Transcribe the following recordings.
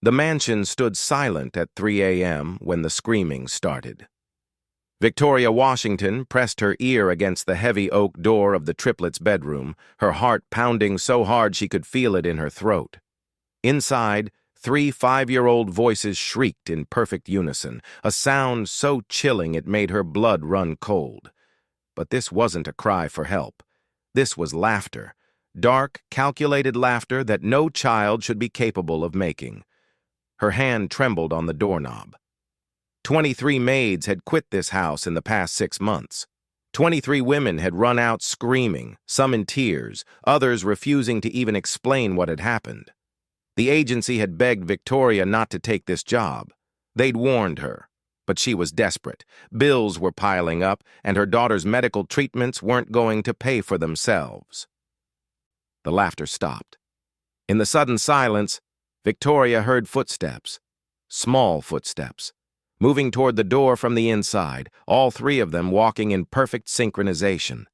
The mansion stood silent at 3 a.m. when the screaming started. Victoria Washington pressed her ear against the heavy oak door of the Triplets' bedroom, her heart pounding so hard she could feel it in her throat. Inside, 3 5-year-old voices shrieked in perfect unison, a sound so chilling it made her blood run cold. But this wasn't a cry for help. This was laughter, dark, calculated laughter that no child should be capable of making. Her hand trembled on the doorknob. 23 maids had quit this house in the past 6 months. 23 women had run out screaming, some in tears, others refusing to even explain what had happened. The agency had begged Victoria not to take this job. They'd warned her, but she was desperate. Bills were piling up, and her daughter's medical treatments weren't going to pay for themselves. The laughter stopped. In the sudden silence, Victoria heard footsteps, small footsteps, moving toward the door from the inside, all 3 of them walking in perfect synchronization.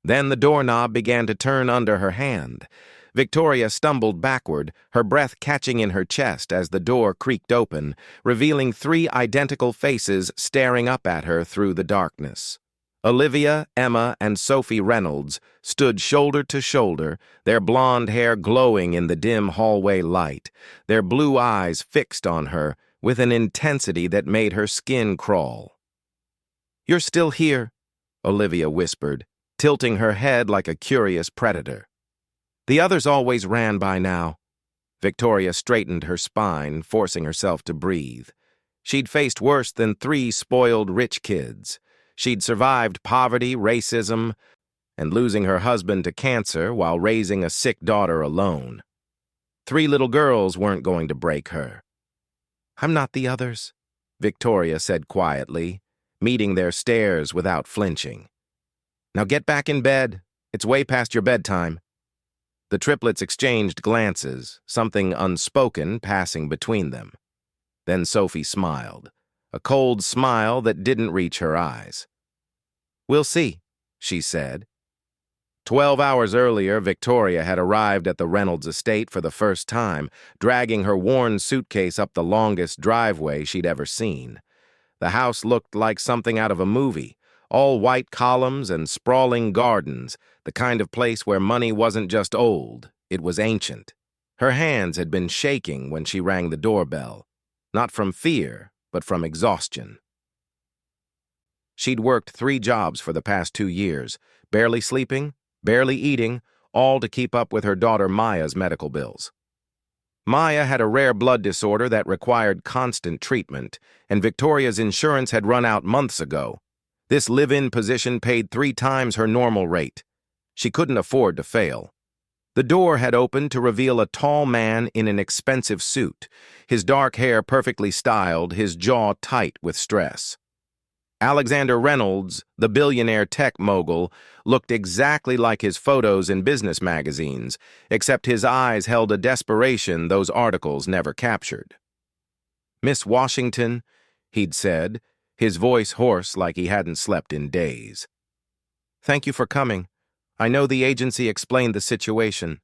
Then the doorknob began to turn under her hand. Victoria stumbled backward, her breath catching in her chest as the door creaked open, revealing 3 identical faces staring up at her through the darkness. Olivia, Emma, and Sophie Reynolds stood shoulder to shoulder, their blonde hair glowing in the dim hallway light, their blue eyes fixed on her with an intensity that made her skin crawl. "You're still here," Olivia whispered, tilting her head like a curious predator. "The others always ran by now." Victoria straightened her spine, forcing herself to breathe. She'd faced worse than 3 spoiled rich kids. She'd survived poverty, racism, and losing her husband to cancer while raising a sick daughter alone. 3 little girls weren't going to break her. "I'm not the others," Victoria said quietly, meeting their stares without flinching. "Now get back in bed. It's way past your bedtime." The triplets exchanged glances, something unspoken passing between them. Then Sophie smiled, a cold smile that didn't reach her eyes. "We'll see," she said. 12 hours earlier, Victoria had arrived at the Reynolds estate for the first time, dragging her worn suitcase up the longest driveway she'd ever seen. The house looked like something out of a movie, all white columns and sprawling gardens, the kind of place where money wasn't just old, it was ancient. Her hands had been shaking when she rang the doorbell, not from fear, but from exhaustion. She'd worked 3 jobs for the past 2 years, barely sleeping, barely eating, all to keep up with her daughter Maya's medical bills. Maya had a rare blood disorder that required constant treatment, and Victoria's insurance had run out months ago. This live-in position paid 3 times her normal rate. She couldn't afford to fail. The door had opened to reveal a tall man in an expensive suit, his dark hair perfectly styled, his jaw tight with stress. Alexander Reynolds, the billionaire tech mogul, looked exactly like his photos in business magazines, except his eyes held a desperation those articles never captured. "Miss Washington," he'd said, his voice hoarse like he hadn't slept in days. "Thank you for coming. I know the agency explained the situation.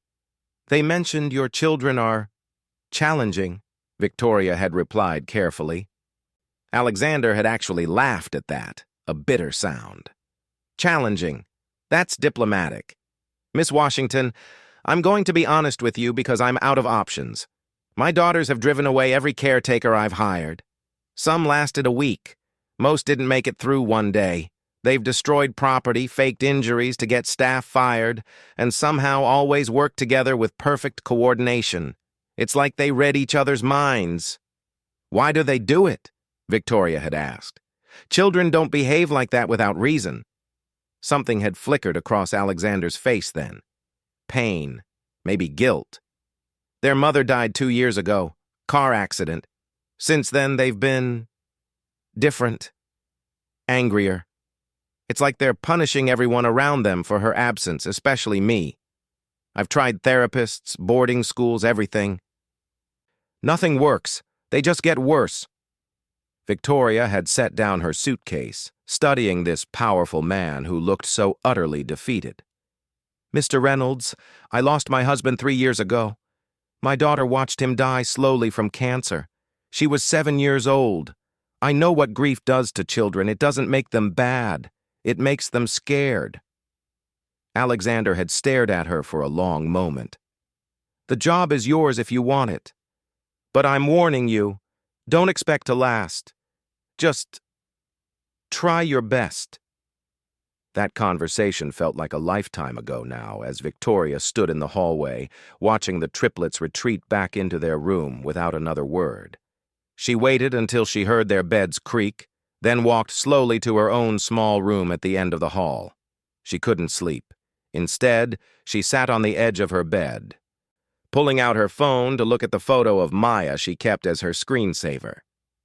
They mentioned your children are challenging," Victoria had replied carefully. Alexander had actually laughed at that, a bitter sound. "Challenging. That's diplomatic. Miss Washington, I'm going to be honest with you because I'm out of options. My daughters have driven away every caretaker I've hired. Some lasted a week. Most didn't make it through one day. They've destroyed property, faked injuries to get staff fired, and somehow always worked together with perfect coordination. It's like they read each other's minds." "Why do they do it?" Victoria had asked. "Children don't behave like that without reason." Something had flickered across Alexander's face then. Pain, maybe guilt. Their mother died 2 years ago, car accident. Since then, they've been different, angrier. It's like they're punishing everyone around them for her absence, especially me. I've tried therapists, boarding schools, everything. Nothing works. They just get worse. Victoria had set down her suitcase, studying this powerful man who looked so utterly defeated. "Mr. Reynolds, I lost my husband 3 years ago. My daughter watched him die slowly from cancer. She was 7 years old. I know what grief does to children. It doesn't make them bad. It makes them scared. Alexander had stared at her for a long moment. The job is yours if you want it. But I'm warning you, don't expect to last. Just try your best. That conversation felt like a lifetime ago now, as Victoria stood in the hallway, watching the triplets retreat back into their room without another word. She waited until she heard their beds creak, then walked slowly to her own small room at the end of the hall. She couldn't sleep. Instead, she sat on the edge of her bed, pulling out her phone to look at the photo of Maya she kept as her screensaver.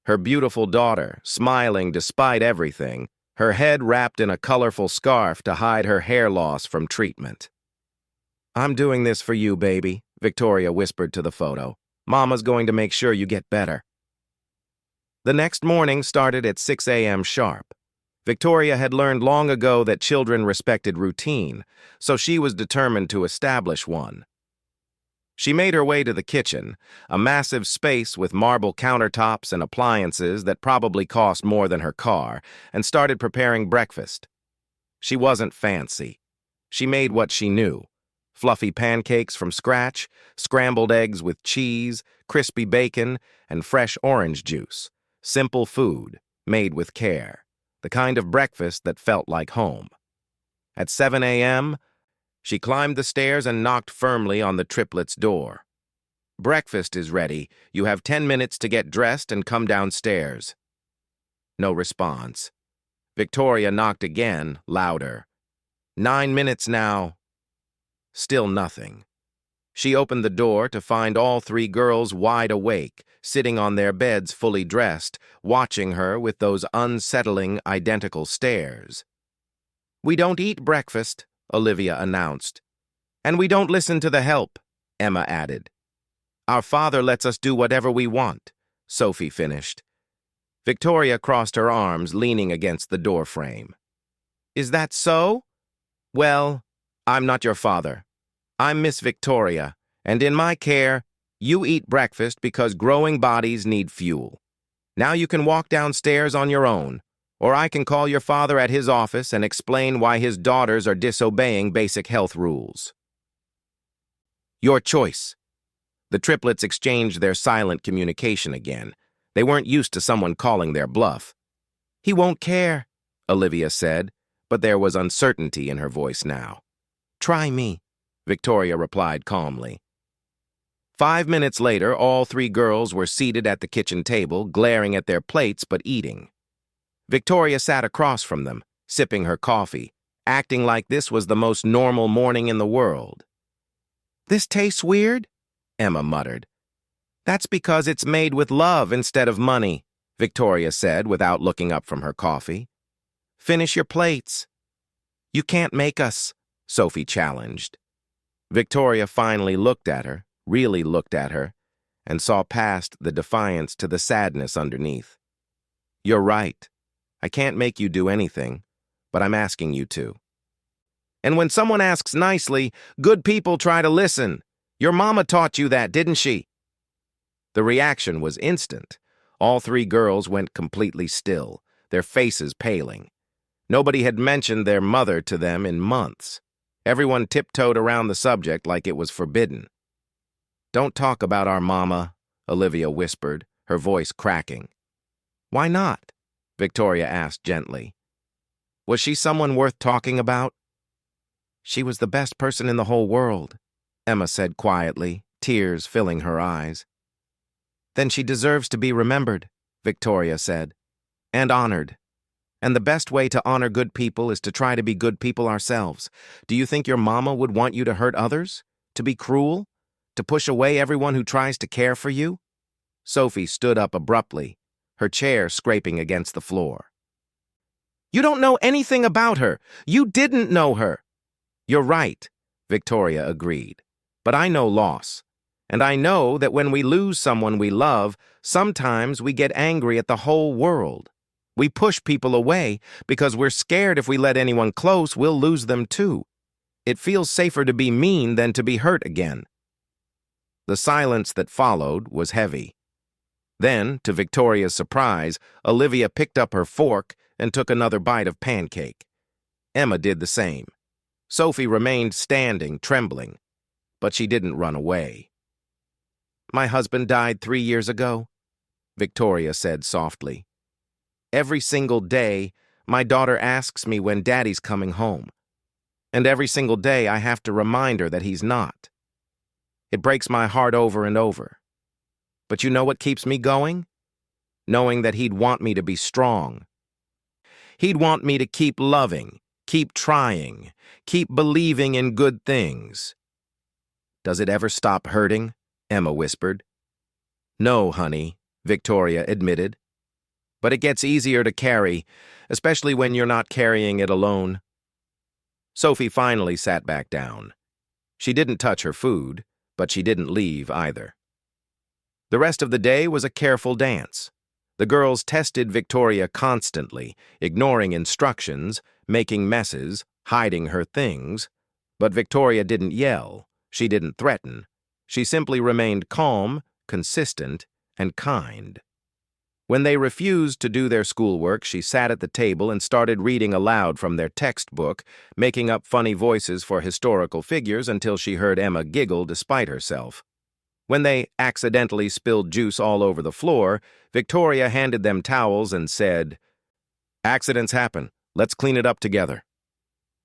Her beautiful daughter, smiling despite everything, her head wrapped in a colorful scarf to hide her hair loss from treatment. "I'm doing this for you, baby," Victoria whispered to the photo. "Mama's going to make sure you get better." The next morning started at 6 a.m. sharp. Victoria had learned long ago that children respected routine, so she was determined to establish one. She made her way to the kitchen, a massive space with marble countertops and appliances that probably cost more than her car, and started preparing breakfast. She wasn't fancy. She made what she knew: fluffy pancakes from scratch, scrambled eggs with cheese, crispy bacon, and fresh orange juice. Simple food, made with care. The kind of breakfast that felt like home. At 7 a.m., she climbed the stairs and knocked firmly on the triplets' door. "Breakfast is ready. You have 10 minutes to get dressed and come downstairs." No response. Victoria knocked again, louder. 9 minutes now. Still nothing. She opened the door to find all 3 girls wide awake, sitting on their beds fully dressed, watching her with those unsettling, identical stares. "We don't eat breakfast," Olivia announced. "And we don't listen to the help," Emma added. "Our father lets us do whatever we want," Sophie finished. Victoria crossed her arms, leaning against the doorframe. "Is that so? Well, I'm not your father. I'm Miss Victoria, and in my care, you eat breakfast because growing bodies need fuel. Now you can walk downstairs on your own, or I can call your father at his office and explain why his daughters are disobeying basic health rules." "Your choice." The triplets exchanged their silent communication again. They weren't used to someone calling their bluff. "He won't care," Olivia said, but there was uncertainty in her voice now. "Try me," Victoria replied calmly. 5 minutes later, all 3 girls were seated at the kitchen table, glaring at their plates but eating. Victoria sat across from them, sipping her coffee, acting like this was the most normal morning in the world. "This tastes weird?" Emma muttered. "That's because it's made with love instead of money," Victoria said without looking up from her coffee. "Finish your plates." "You can't make us," Sophie challenged. Victoria finally looked at her, really looked at her, and saw past the defiance to the sadness underneath. "You're right. I can't make you do anything, but I'm asking you to. And when someone asks nicely, good people try to listen. Your mama taught you that, didn't she?" The reaction was instant. All 3 girls went completely still, their faces paling. Nobody had mentioned their mother to them in months. Everyone tiptoed around the subject like it was forbidden. "Don't talk about our mama," Olivia whispered, her voice cracking. "Why not?" Victoria asked gently. "Was she someone worth talking about?" "She was the best person in the whole world," Emma said quietly, tears filling her eyes. "Then she deserves to be remembered," Victoria said, "and honored. And the best way to honor good people is to try to be good people ourselves. Do you think your mama would want you to hurt others? To be cruel? To push away everyone who tries to care for you?" Sophie stood up abruptly, her chair scraping against the floor. "You don't know anything about her. You didn't know her." "You're right," Victoria agreed. "But I know loss. And I know that when we lose someone we love, sometimes we get angry at the whole world. We push people away because we're scared if we let anyone close, we'll lose them too. It feels safer to be mean than to be hurt again." The silence that followed was heavy. Then, to Victoria's surprise, Olivia picked up her fork and took another bite of pancake. Emma did the same. Sophie remained standing, trembling, but she didn't run away. "My husband died 3 years ago," Victoria said softly. "Every single day, my daughter asks me when Daddy's coming home. And every single day I have to remind her that he's not. It breaks my heart over and over. But you know what keeps me going? Knowing that he'd want me to be strong. He'd want me to keep loving, keep trying, keep believing in good things." "Does it ever stop hurting?" Emma whispered. "No, honey," Victoria admitted. "But it gets easier to carry, especially when you're not carrying it alone." Sophie finally sat back down. She didn't touch her food, but she didn't leave either. The rest of the day was a careful dance. The girls tested Victoria constantly, ignoring instructions, making messes, hiding her things. But Victoria didn't yell. She didn't threaten. She simply remained calm, consistent, and kind. When they refused to do their schoolwork, she sat at the table and started reading aloud from their textbook, making up funny voices for historical figures until she heard Emma giggle despite herself. When they accidentally spilled juice all over the floor, Victoria handed them towels and said, "Accidents happen. Let's clean it up together."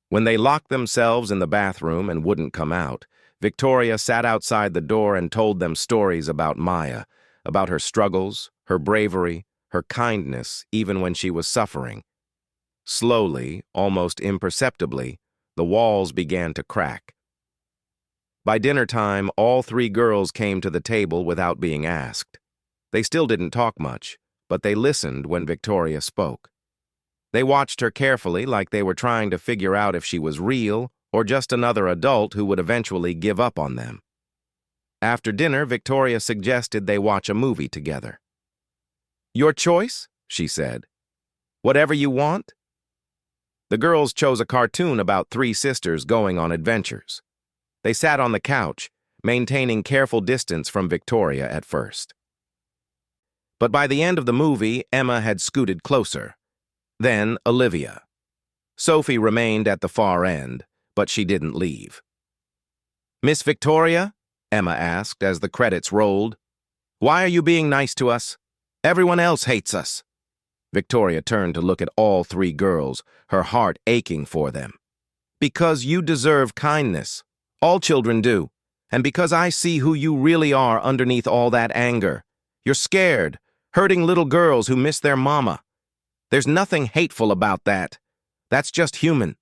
When they locked themselves in the bathroom and wouldn't come out, Victoria sat outside the door and told them stories about Maya, about her struggles, her bravery, her kindness, even when she was suffering. Slowly, almost imperceptibly, the walls began to crack. By dinner time, all 3 girls came to the table without being asked. They still didn't talk much, but they listened when Victoria spoke. They watched her carefully, like they were trying to figure out if she was real or just another adult who would eventually give up on them. After dinner, Victoria suggested they watch a movie together. "Your choice," she said. "Whatever you want." The girls chose a cartoon about 3 sisters going on adventures. They sat on the couch, maintaining careful distance from Victoria at first. But by the end of the movie, Emma had scooted closer. Then Olivia. Sophie remained at the far end, but she didn't leave. "Miss Victoria?" Emma asked as the credits rolled. "Why are you being nice to us? Everyone else hates us." Victoria turned to look at all 3 girls, her heart aching for them. "Because you deserve kindness. All children do. And because I see who you really are underneath all that anger. You're scared, hurting little girls who miss their mama. There's nothing hateful about that. That's just human."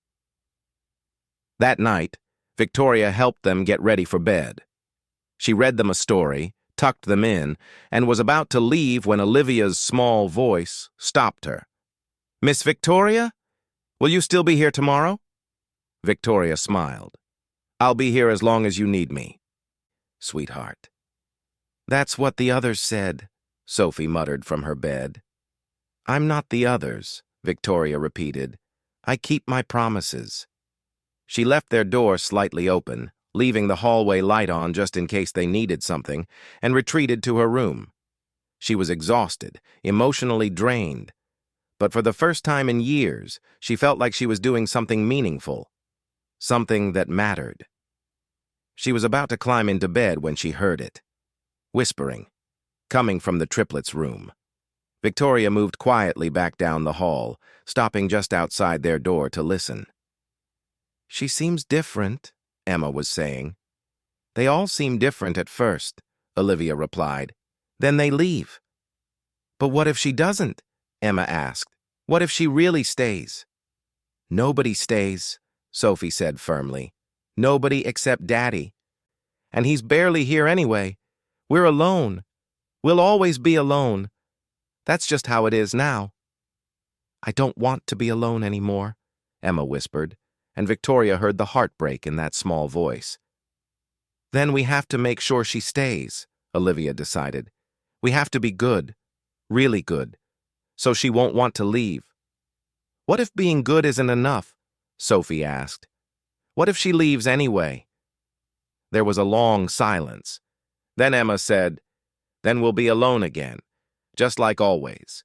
That night, Victoria helped them get ready for bed. She read them a story, tucked them in, and was about to leave when Olivia's small voice stopped her. "Miss Victoria? Will you still be here tomorrow?" Victoria smiled. "I'll be here as long as you need me." "Sweetheart." "That's what the others said," Sophie muttered from her bed. "I'm not the others," Victoria repeated. "I keep my promises." She left their door slightly open, leaving the hallway light on just in case they needed something, and retreated to her room. She was exhausted, emotionally drained, but for the first time in years, she felt like she was doing something meaningful, something that mattered. She was about to climb into bed when she heard it. Whispering, coming from the Triplets' room. Victoria moved quietly back down the hall, stopping just outside their door to listen. "She seems different," Emma was saying. "They all seem different at first," Olivia replied. "Then they leave." "But what if she doesn't?" Emma asked. "What if she really stays?" "Nobody stays," Sophie said firmly. "Nobody except Daddy. And he's barely here anyway. We're alone. We'll always be alone. That's just how it is now." "I don't want to be alone anymore," Emma whispered, and Victoria heard the heartbreak in that small voice. "Then we have to make sure she stays," Olivia decided. "We have to be good, really good, so she won't want to leave." "What if being good isn't enough?" Sophie asked. "What if she leaves anyway?" There was a long silence. Then Emma said, "Then we'll be alone again, just like always."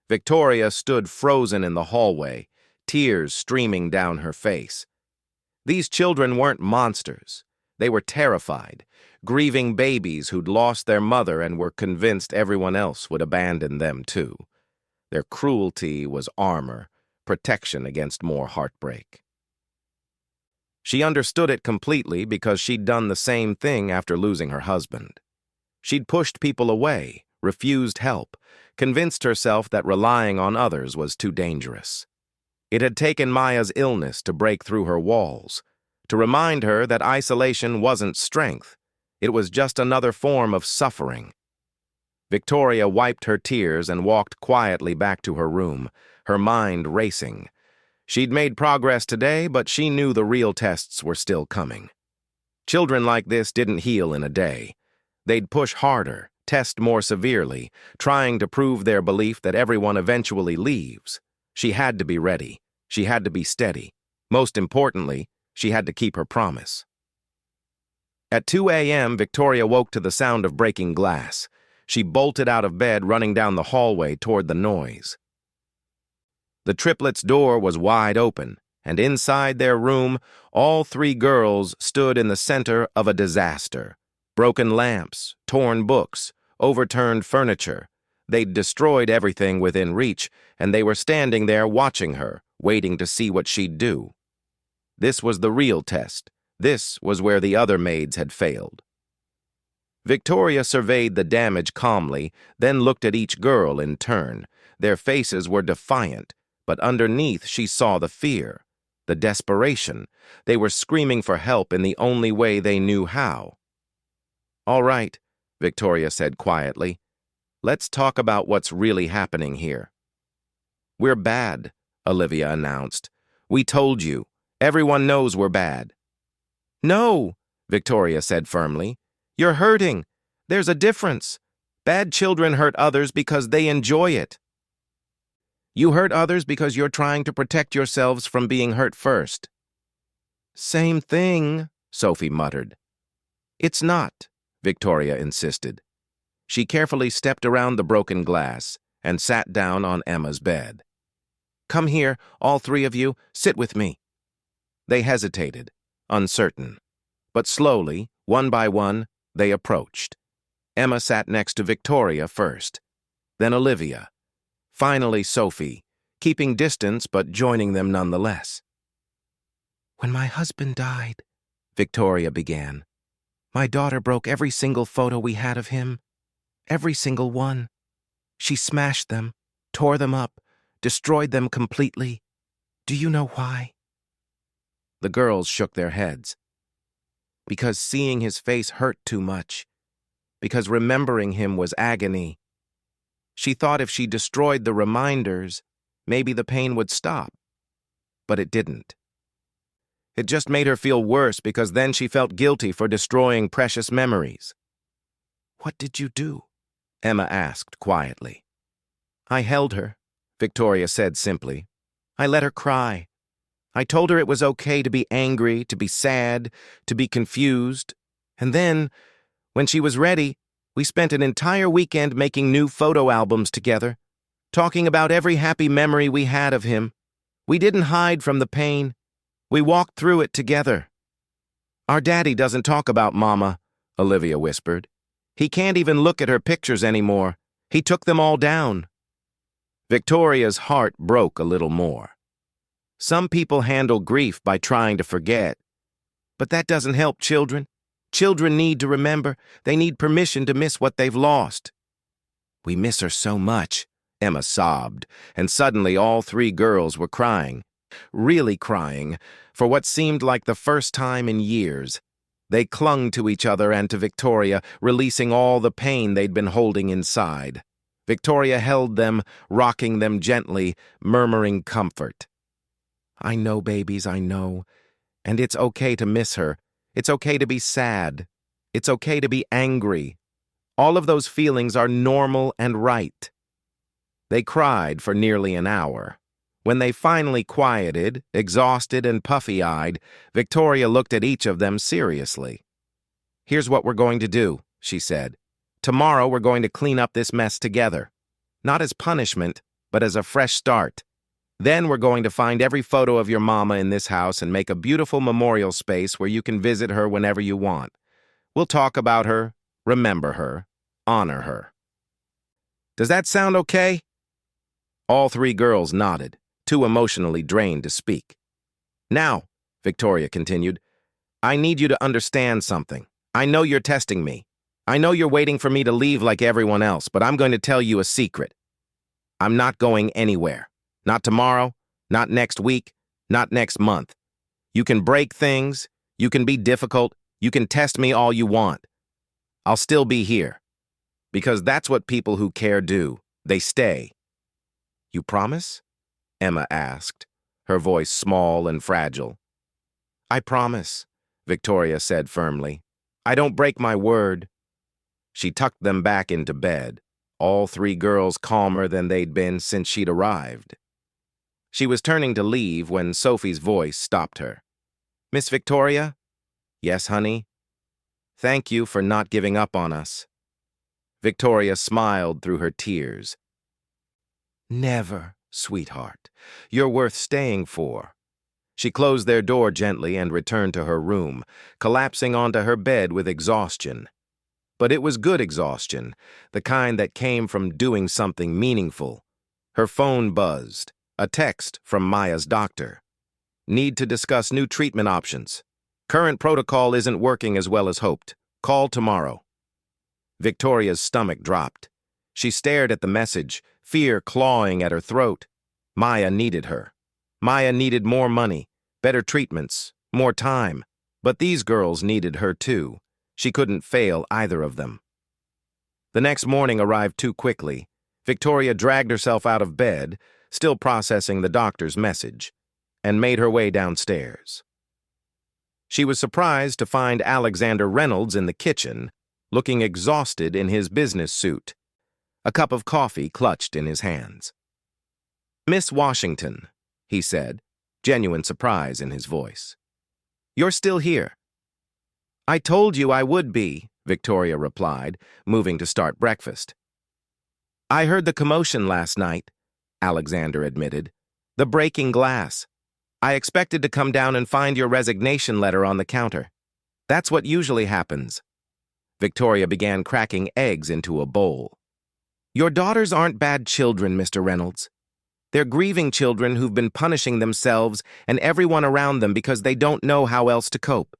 Victoria stood frozen in the hallway, tears streaming down her face. These children weren't monsters. They were terrified, grieving babies who'd lost their mother and were convinced everyone else would abandon them too. Their cruelty was armor, protection against more heartbreak. She understood it completely because she'd done the same thing after losing her husband. She'd pushed people away, refused help, convinced herself that relying on others was too dangerous. It had taken Maya's illness to break through her walls, to remind her that isolation wasn't strength. It was just another form of suffering. Victoria wiped her tears and walked quietly back to her room, her mind racing. She'd made progress today, but she knew the real tests were still coming. Children like this didn't heal in a day. They'd push harder, test more severely, trying to prove their belief that everyone eventually leaves. She had to be ready. She had to be steady. Most importantly, she had to keep her promise. At 2 a.m., Victoria woke to the sound of breaking glass. She bolted out of bed, running down the hallway toward the noise. The triplets' door was wide open, and inside their room, all three girls stood in the center of a disaster. Broken lamps, torn books, overturned furniture. They'd destroyed everything within reach, and they were standing there watching her, waiting to see what she'd do. This was the real test. This was where the other maids had failed. Victoria surveyed the damage calmly, then looked at each girl in turn. Their faces were defiant, but underneath she saw the fear, the desperation. They were screaming for help in the only way they knew how. "All right," Victoria said quietly. "Let's talk about what's really happening here." "We're bad," Olivia announced. "We told you. Everyone knows we're bad." "No," Victoria said firmly. "You're hurting. There's a difference. Bad children hurt others because they enjoy it. You hurt others because you're trying to protect yourselves from being hurt first." "Same thing," Sophie muttered. "It's not," Victoria insisted. She carefully stepped around the broken glass and sat down on Emma's bed. "Come here, all three of you. Sit with me." They hesitated, uncertain. But slowly, one by one, they approached. Emma sat next to Victoria first, then Olivia, finally Sophie, keeping distance but joining them nonetheless. "When my husband died," Victoria began, "my daughter broke every single photo we had of him. Every single one. She smashed them, tore them up, destroyed them completely. Do you know why?" The girls shook their heads. Because seeing his face hurt too much. Because remembering him was agony. She thought if she destroyed the reminders, maybe the pain would stop. But it didn't. It just made her feel worse because then she felt guilty for destroying precious memories. "What did you do?" Emma asked quietly. "I held her," Victoria said simply. "I let her cry. I told her it was okay to be angry, to be sad, to be confused. And then, when she was ready, we spent an entire weekend making new photo albums together, talking about every happy memory we had of him. We didn't hide from the pain. We walked through it together." "Our daddy doesn't talk about Mama," Olivia whispered. "He can't even look at her pictures anymore. He took them all down." Victoria's heart broke a little more. Some people handle grief by trying to forget. But that doesn't help children. Children need to remember. They need permission to miss what they've lost. "We miss her so much," Emma sobbed, and suddenly all three girls were crying. Really crying, for what seemed like the first time in years. They clung to each other and to Victoria, releasing all the pain they'd been holding inside. Victoria held them, rocking them gently, murmuring comfort. "I know, babies, I know. And it's okay to miss her. It's okay to be sad. It's okay to be angry. All of those feelings are normal and right." They cried for nearly an hour. When they finally quieted, exhausted and puffy-eyed, Victoria looked at each of them seriously. "Here's what we're going to do," she said. Tomorrow we're going to clean up this mess together. Not as punishment, but as a fresh start. Then we're going to find every photo of your mama in this house and make a beautiful memorial space where you can visit her whenever you want. We'll talk about her, remember her, honor her. Does that sound okay? All three girls nodded, too emotionally drained to speak. Now, Victoria continued, I need you to understand something. I know you're testing me. I know you're waiting for me to leave like everyone else, but I'm going to tell you a secret. I'm not going anywhere. Not tomorrow, not next week, not next month. You can break things, you can be difficult, you can test me all you want. I'll still be here. Because that's what people who care do. They stay. You promise? Emma asked, her voice small and fragile. I promise, Victoria said firmly. I don't break my word. She tucked them back into bed, all three girls calmer than they'd been since she'd arrived. She was turning to leave when Sophie's voice stopped her. Miss Victoria? Yes, honey? Thank you for not giving up on us. Victoria smiled through her tears. Never, sweetheart. You're worth staying for. She closed their door gently and returned to her room, collapsing onto her bed with exhaustion. But it was good exhaustion, the kind that came from doing something meaningful. Her phone buzzed, a text from Maya's doctor. Need to discuss new treatment options. Current protocol isn't working as well as hoped. Call tomorrow. Victoria's stomach dropped. She stared at the message, fear clawing at her throat. Maya needed her. Maya needed more money, better treatments, more time. But these girls needed her too. She couldn't fail either of them. The next morning arrived too quickly. Victoria dragged herself out of bed, still processing the doctor's message, and made her way downstairs. She was surprised to find Alexander Reynolds in the kitchen, looking exhausted in his business suit, a cup of coffee clutched in his hands. Miss Washington, he said, genuine surprise in his voice. You're still here. I told you I would be, Victoria replied, moving to start breakfast. I heard the commotion last night, Alexander admitted. The breaking glass. I expected to come down and find your resignation letter on the counter. That's what usually happens. Victoria began cracking eggs into a bowl. Your daughters aren't bad children, Mr. Reynolds. They're grieving children who've been punishing themselves and everyone around them because they don't know how else to cope.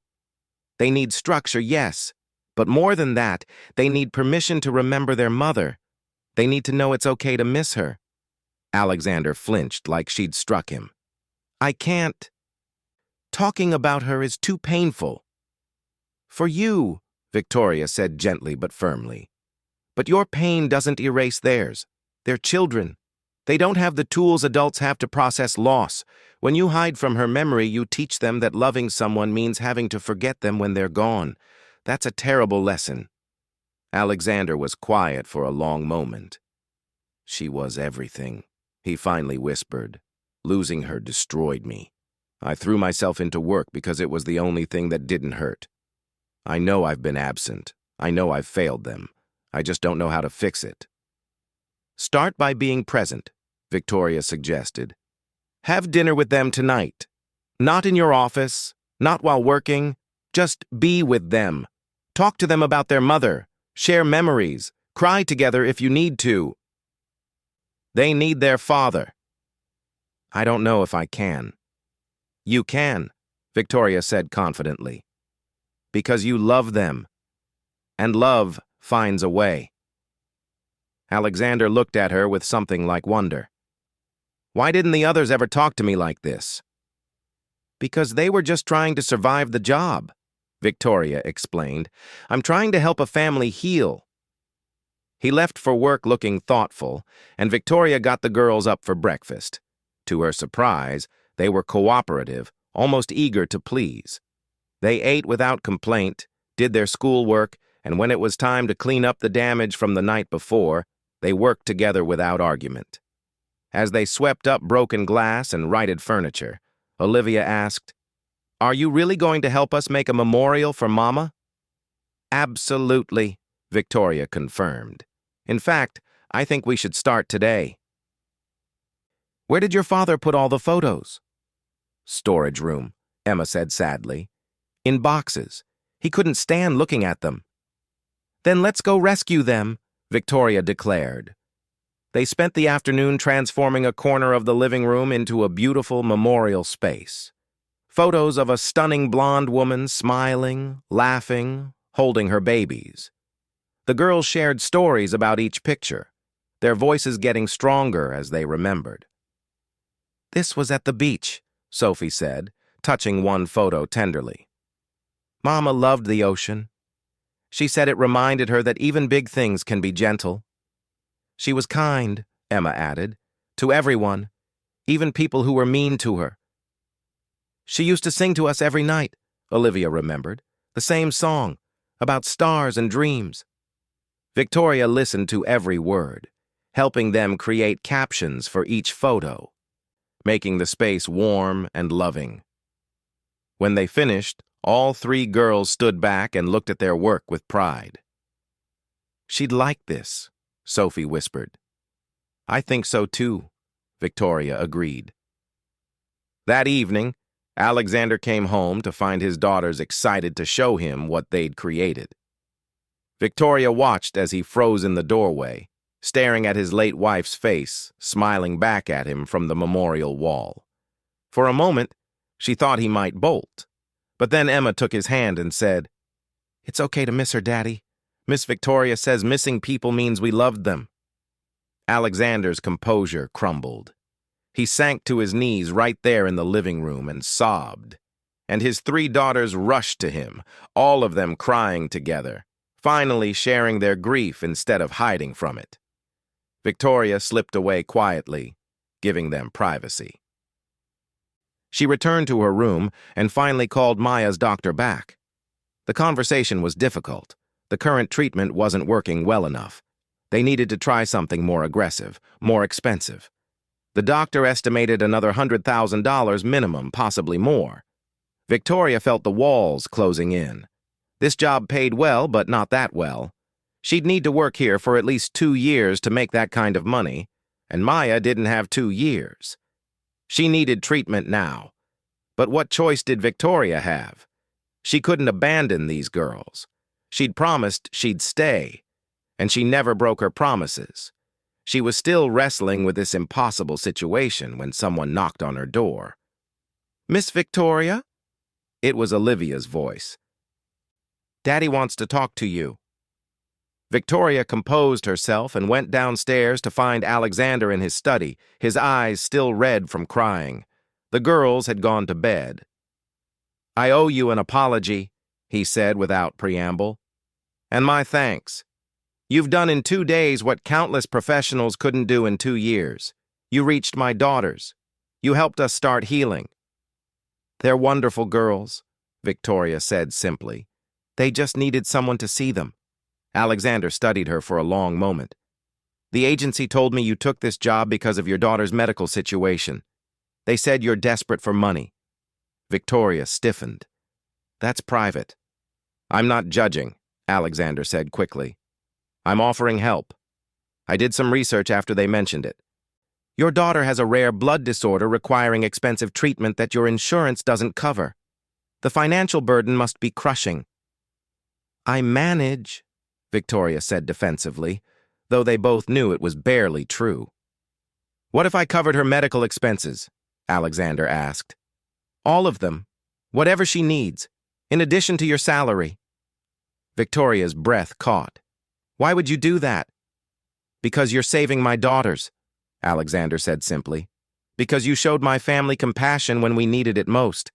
They need structure, yes, but more than that, they need permission to remember their mother. They need to know it's okay to miss her. Alexander flinched like she'd struck him. I can't. Talking about her is too painful. For you, Victoria said gently but firmly. But your pain doesn't erase theirs. They're children. They don't have the tools adults have to process loss. When you hide from her memory, you teach them that loving someone means having to forget them when they're gone. That's a terrible lesson. Alexander was quiet for a long moment. She was everything, he finally whispered. Losing her destroyed me. I threw myself into work because it was the only thing that didn't hurt. I know I've been absent. I know I've failed them. I just don't know how to fix it. Start by being present, Victoria suggested. Have dinner with them tonight. Not in your office, not while working. Just be with them. Talk to them about their mother. Share memories. Cry together if you need to. They need their father. I don't know if I can. You can, Victoria said confidently. Because you love them. And love finds a way. Alexander looked at her with something like wonder. Why didn't the others ever talk to me like this? Because they were just trying to survive the job, Victoria explained. I'm trying to help a family heal. He left for work looking thoughtful, and Victoria got the girls up for breakfast. To her surprise, they were cooperative, almost eager to please. They ate without complaint, did their schoolwork, and when it was time to clean up the damage from the night before, they worked together without argument. As they swept up broken glass and righted furniture, Olivia asked, Are you really going to help us make a memorial for Mama? Absolutely, Victoria confirmed. In fact, I think we should start today. Where did your father put all the photos? Storage room, Emma said sadly. In boxes. He couldn't stand looking at them. Then let's go rescue them, Victoria declared. They spent the afternoon transforming a corner of the living room into a beautiful memorial space. Photos of a stunning blonde woman smiling, laughing, holding her babies. The girls shared stories about each picture, their voices getting stronger as they remembered. This was at the beach, Sophie said, touching one photo tenderly. Mama loved the ocean. She said it reminded her that even big things can be gentle. She was kind, Emma added, to everyone, even people who were mean to her. She used to sing to us every night, Olivia remembered, the same song, about stars and dreams. Victoria listened to every word, helping them create captions for each photo, making the space warm and loving. When they finished, all three girls stood back and looked at their work with pride. She'd like this, Sophie whispered. I think so too, Victoria agreed. That evening, Alexander came home to find his daughters excited to show him what they'd created. Victoria watched as he froze in the doorway, staring at his late wife's face, smiling back at him from the memorial wall. For a moment, she thought he might bolt. But then Emma took his hand and said, It's okay to miss her, Daddy. Miss Victoria says missing people means we loved them. Alexander's composure crumbled. He sank to his knees right there in the living room and sobbed. And his three daughters rushed to him, all of them crying together, finally sharing their grief instead of hiding from it. Victoria slipped away quietly, giving them privacy. She returned to her room and finally called Maya's doctor back. The conversation was difficult. The current treatment wasn't working well enough. They needed to try something more aggressive, more expensive. The doctor estimated another $100,000 minimum, possibly more. Victoria felt the walls closing in. This job paid well, but not that well. She'd need to work here for at least 2 years to make that kind of money, and Maya didn't have 2 years. She needed treatment now. But what choice did Victoria have? She couldn't abandon these girls. She'd promised she'd stay, and she never broke her promises. She was still wrestling with this impossible situation when someone knocked on her door. Miss Victoria? It was Olivia's voice. Daddy wants to talk to you. Victoria composed herself and went downstairs to find Alexander in his study, his eyes still red from crying. The girls had gone to bed. I owe you an apology, he said without preamble. And my thanks. You've done in 2 days what countless professionals couldn't do in 2 years. You reached my daughters. You helped us start healing. They're wonderful girls, Victoria said simply. They just needed someone to see them. Alexander studied her for a long moment. The agency told me you took this job because of your daughter's medical situation. They said you're desperate for money. Victoria stiffened. That's private. I'm not judging, Alexander said quickly. I'm offering help. I did some research after they mentioned it. Your daughter has a rare blood disorder requiring expensive treatment that your insurance doesn't cover. The financial burden must be crushing. I manage, Victoria said defensively, though they both knew it was barely true. What if I covered her medical expenses? Alexander asked. All of them. Whatever she needs, in addition to your salary. Victoria's breath caught. Why would you do that? Because you're saving my daughters, Alexander said simply. Because you showed my family compassion when we needed it most.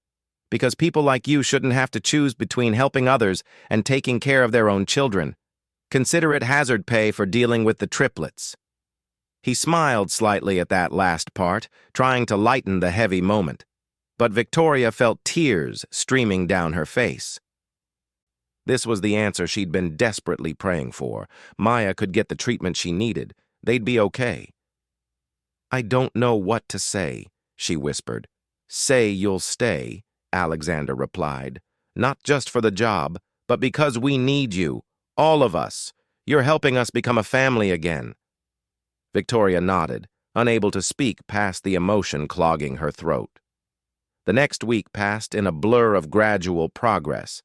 Because people like you shouldn't have to choose between helping others and taking care of their own children. Consider it hazard pay for dealing with the triplets. He smiled slightly at that last part, trying to lighten the heavy moment. But Victoria felt tears streaming down her face. This was the answer she'd been desperately praying for. Maya could get the treatment she needed. They'd be okay. I don't know what to say, she whispered. Say you'll stay, Alexander replied. Not just for the job, but because we need you, all of us. You're helping us become a family again." Victoria nodded, unable to speak past the emotion clogging her throat. The next week passed in a blur of gradual progress.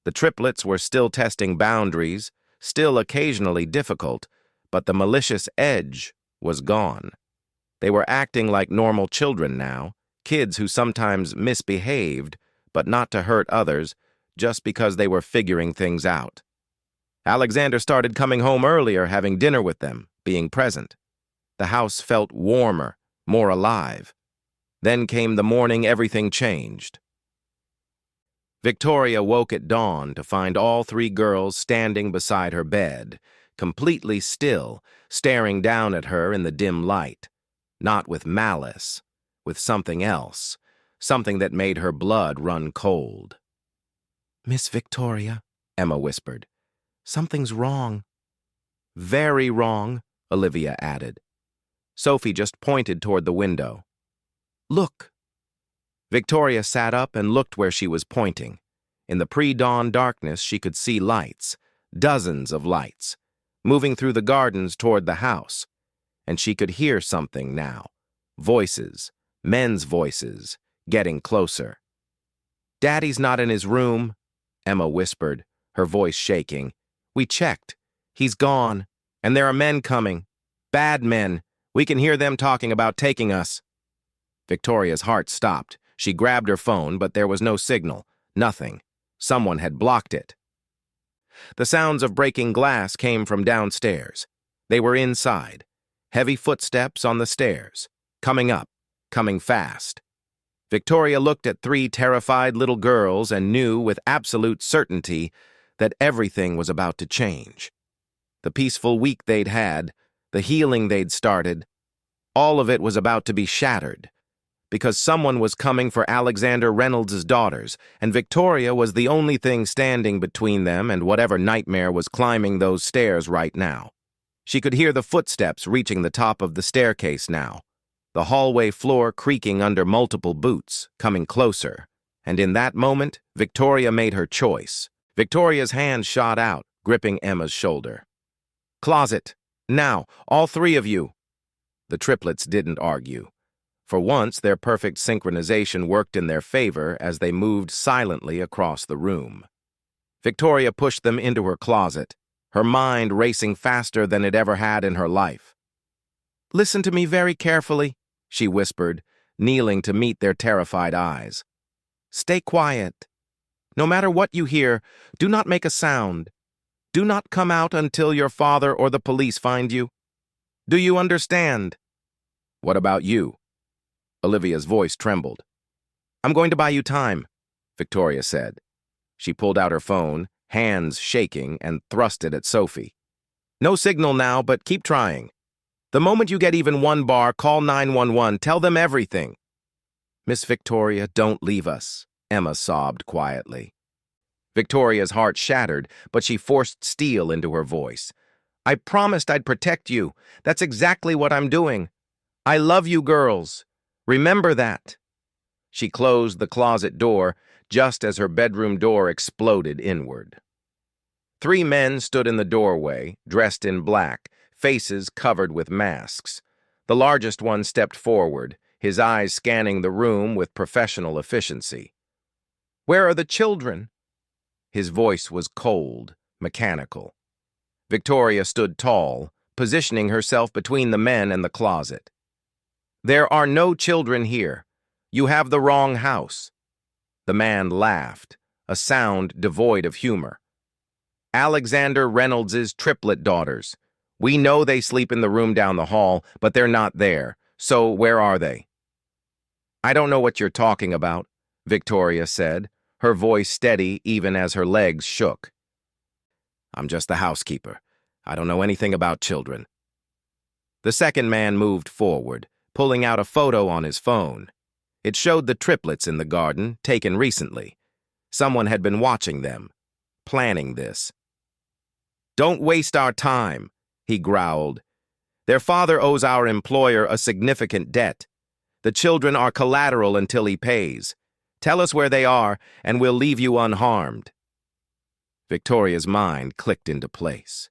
The triplets were still testing boundaries, still occasionally difficult, but the malicious edge was gone. They were acting like normal children now, kids who sometimes misbehaved, but not to hurt others, just because they were figuring things out. Alexander started coming home earlier, having dinner with them, being present. The house felt warmer, more alive. Then came the morning everything changed. Victoria woke at dawn to find all three girls standing beside her bed, completely still, staring down at her in the dim light. Not with malice, with something else, something that made her blood run cold. "Miss Victoria," Emma whispered, "something's wrong." "Very wrong," Olivia added. Sophie just pointed toward the window. "Look." Victoria sat up and looked where she was pointing. In the pre-dawn darkness, she could see lights, dozens of lights, moving through the gardens toward the house. And she could hear something now. Voices, men's voices, getting closer. "Daddy's not in his room," Emma whispered, her voice shaking. "We checked. He's gone. And there are men coming. Bad men. We can hear them talking about taking us." Victoria's heart stopped. She grabbed her phone, but there was no signal. Nothing. Someone had blocked it. The sounds of breaking glass came from downstairs. They were inside. Heavy footsteps on the stairs. Coming up. Coming fast. Victoria looked at three terrified little girls and knew with absolute certainty that everything was about to change. The peaceful week they'd had, the healing they'd started, all of it was about to be shattered. Because someone was coming for Alexander Reynolds' daughters, and Victoria was the only thing standing between them and whatever nightmare was climbing those stairs right now. She could hear the footsteps reaching the top of the staircase now, the hallway floor creaking under multiple boots, coming closer. And in that moment, Victoria made her choice. Victoria's hand shot out, gripping Emma's shoulder. "Closet! Now, all three of you!" The triplets didn't argue. For once, their perfect synchronization worked in their favor as they moved silently across the room. Victoria pushed them into her closet, her mind racing faster than it ever had in her life. "Listen to me very carefully," she whispered, kneeling to meet their terrified eyes. "Stay quiet. No matter what you hear, do not make a sound. Do not come out until your father or the police find you. Do you understand?" "What about you?" Olivia's voice trembled. "I'm going to buy you time," Victoria said. She pulled out her phone, hands shaking, and thrust it at Sophie. "No signal now, but keep trying. The moment you get even one bar, call 911. Tell them everything." "Miss Victoria, don't leave us," Emma sobbed quietly. Victoria's heart shattered, but she forced steel into her voice. "I promised I'd protect you. That's exactly what I'm doing. I love you girls. Remember that." She closed the closet door just as her bedroom door exploded inward. Three men stood in the doorway, dressed in black, faces covered with masks. The largest one stepped forward, his eyes scanning the room with professional efficiency. "Where are the children?" His voice was cold, mechanical. Victoria stood tall, positioning herself between the men and the closet. "There are no children here. You have the wrong house." The man laughed, a sound devoid of humor. "Alexander Reynolds' triplet daughters. We know they sleep in the room down the hall, but they're not there. So where are they?" "I don't know what you're talking about," Victoria said, her voice steady even as her legs shook. "I'm just the housekeeper. I don't know anything about children." The second man moved forward, pulling out a photo on his phone. It showed the triplets in the garden, taken recently. Someone had been watching them, planning this. "Don't waste our time," he growled. "Their father owes our employer a significant debt. The children are collateral until he pays. Tell us where they are, and we'll leave you unharmed." Victoria's mind clicked into place.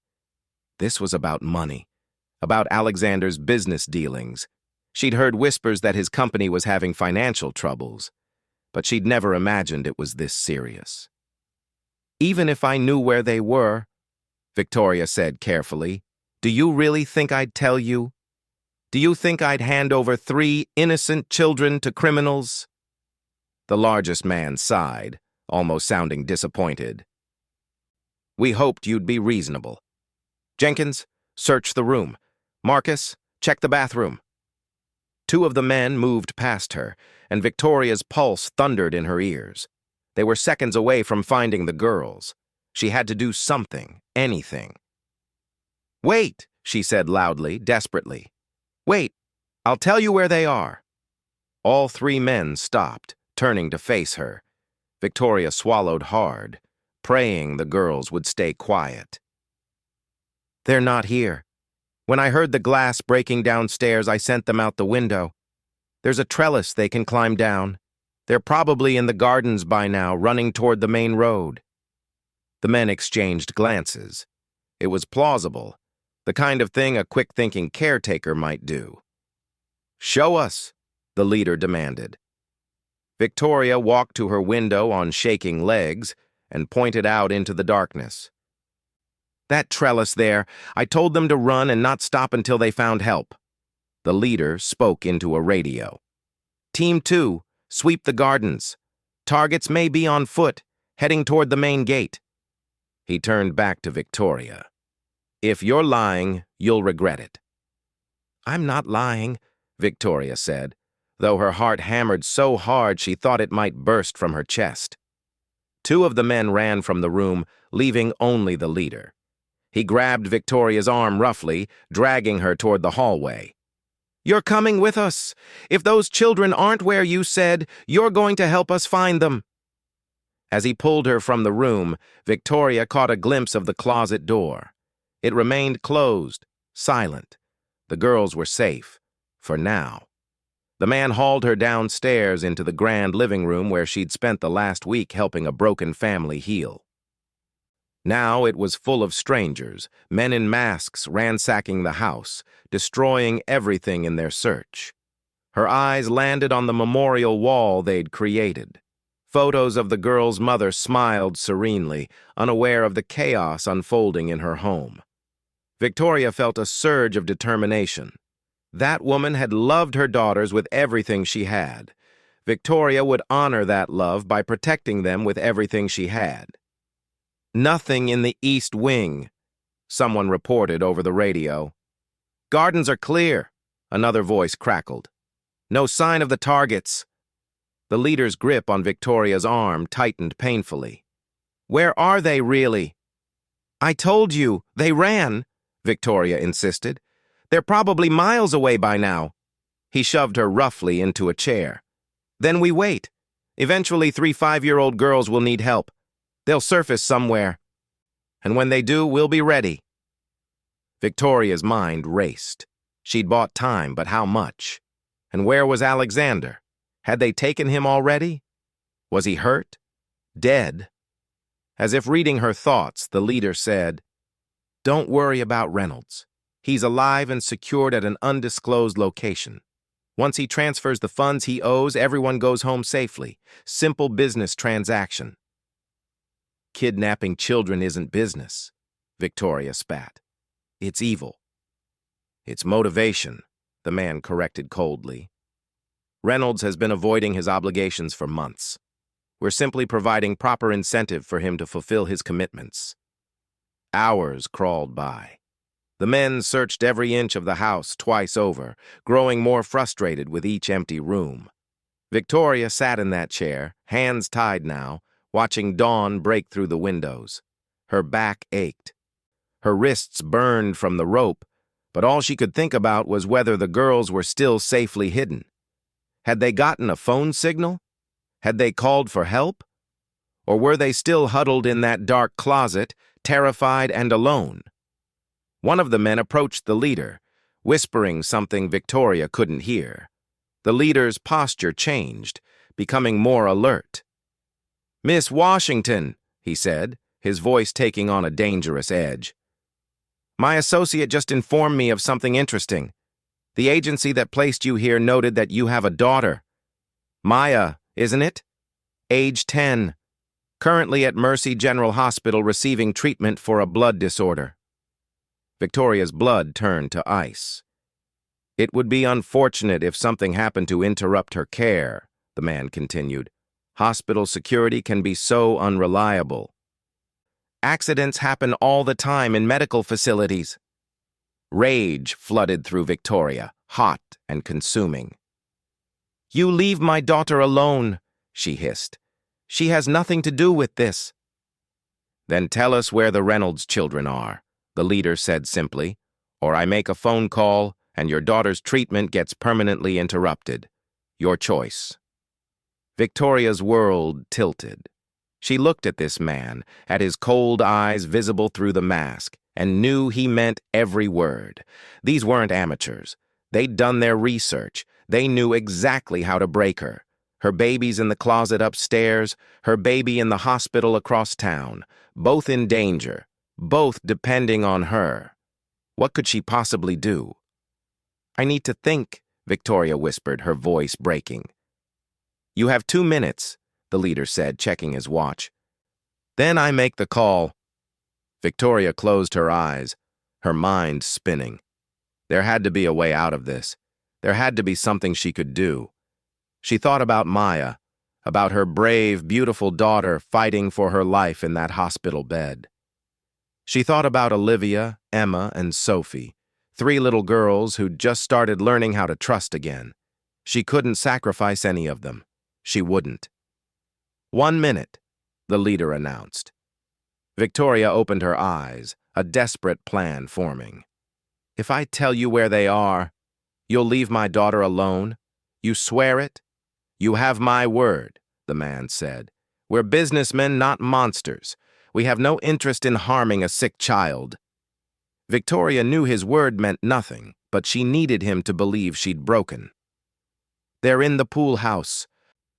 This was about money, about Alexander's business dealings. She'd heard whispers that his company was having financial troubles, but she'd never imagined it was this serious. "Even if I knew where they were," Victoria said carefully, "do you really think I'd tell you? Do you think I'd hand over 3 innocent children to criminals?" The largest man sighed, almost sounding disappointed. "We hoped you'd be reasonable. Jenkins, search the room. Marcus, check the bathroom." 2 of the men moved past her, and Victoria's pulse thundered in her ears. They were seconds away from finding the girls. She had to do something, anything. "Wait," she said loudly, desperately. "Wait, I'll tell you where they are." All 3 men stopped, turning to face her. Victoria swallowed hard, praying the girls would stay quiet. "They're not here. When I heard the glass breaking downstairs, I sent them out the window. There's a trellis they can climb down. They're probably in the gardens by now, running toward the main road." The men exchanged glances. It was plausible, the kind of thing a quick-thinking caretaker might do. "Show us," the leader demanded. Victoria walked to her window on shaking legs and pointed out into the darkness. "That trellis there, I told them to run and not stop until they found help." The leader spoke into a radio. "Team 2, sweep the gardens. Targets may be on foot, heading toward the main gate." He turned back to Victoria. "If you're lying, you'll regret it." "I'm not lying," Victoria said, though her heart hammered so hard she thought it might burst from her chest. 2 of the men ran from the room, leaving only the leader. He grabbed Victoria's arm roughly, dragging her toward the hallway. "You're coming with us. If those children aren't where you said, you're going to help us find them." As he pulled her from the room, Victoria caught a glimpse of the closet door. It remained closed, silent. The girls were safe, for now. The man hauled her downstairs into the grand living room where she'd spent the last week helping a broken family heal. Now it was full of strangers, men in masks ransacking the house, destroying everything in their search. Her eyes landed on the memorial wall they'd created. Photos of the girl's mother smiled serenely, unaware of the chaos unfolding in her home. Victoria felt a surge of determination. That woman had loved her daughters with everything she had. Victoria would honor that love by protecting them with everything she had. "Nothing in the East Wing," someone reported over the radio. "Gardens are clear," another voice crackled. "No sign of the targets." The leader's grip on Victoria's arm tightened painfully. "Where are they, really?" "I told you, they ran," Victoria insisted. "They're probably miles away by now." He shoved her roughly into a chair. "Then we wait. Eventually 3 5-year-old girls will need help. They'll surface somewhere. And when they do, we'll be ready." Victoria's mind raced. She'd bought time, but how much? And where was Alexander? Had they taken him already? Was he hurt? Dead? As if reading her thoughts, the leader said, "Don't worry about Reynolds. He's alive and secured at an undisclosed location. Once he transfers the funds he owes, everyone goes home safely. Simple business transaction." "Kidnapping children isn't business," Victoria spat. "It's evil." "It's motivation," the man corrected coldly. "Reynolds has been avoiding his obligations for months. We're simply providing proper incentive for him to fulfill his commitments." Hours crawled by. The men searched every inch of the house twice over, growing more frustrated with each empty room. Victoria sat in that chair, hands tied now, watching dawn break through the windows. Her back ached. Her wrists burned from the rope, but all she could think about was whether the girls were still safely hidden. Had they gotten a phone signal? Had they called for help? Or were they still huddled in that dark closet, terrified and alone? One of the men approached the leader, whispering something Victoria couldn't hear. The leader's posture changed, becoming more alert. "Miss Washington," he said, his voice taking on a dangerous edge. My associate just informed me of something interesting. The agency that placed you here noted that you have a daughter. Maya, isn't it? Age 10. Currently at Mercy General Hospital receiving treatment for a blood disorder. Victoria's blood turned to ice. It would be unfortunate if something happened to interrupt her care, the man continued. Hospital security can be so unreliable. Accidents happen all the time in medical facilities. Rage flooded through Victoria, hot and consuming. You leave my daughter alone, she hissed. She has nothing to do with this. Then tell us where the Reynolds children are, the leader said simply, or I make a phone call and your daughter's treatment gets permanently interrupted. Your choice. Victoria's world tilted. She looked at this man, at his cold eyes visible through the mask, and knew he meant every word. These weren't amateurs. They'd done their research. They knew exactly how to break her. Her baby's in the closet upstairs, her baby in the hospital across town, both in danger, both depending on her. What could she possibly do? I need to think, Victoria whispered, her voice breaking. You have 2 minutes, the leader said, checking his watch. Then I make the call. Victoria closed her eyes, her mind spinning. There had to be a way out of this. There had to be something she could do. She thought about Maya, about her brave, beautiful daughter fighting for her life in that hospital bed. She thought about Olivia, Emma, and Sophie, 3 little girls who'd just started learning how to trust again. She couldn't sacrifice any of them. She wouldn't. 1 minute, the leader announced. Victoria opened her eyes, a desperate plan forming. If I tell you where they are, you'll leave my daughter alone? You swear it? You have my word, the man said. We're businessmen, not monsters. We have no interest in harming a sick child. Victoria knew his word meant nothing, but she needed him to believe she'd broken. They're in the pool house.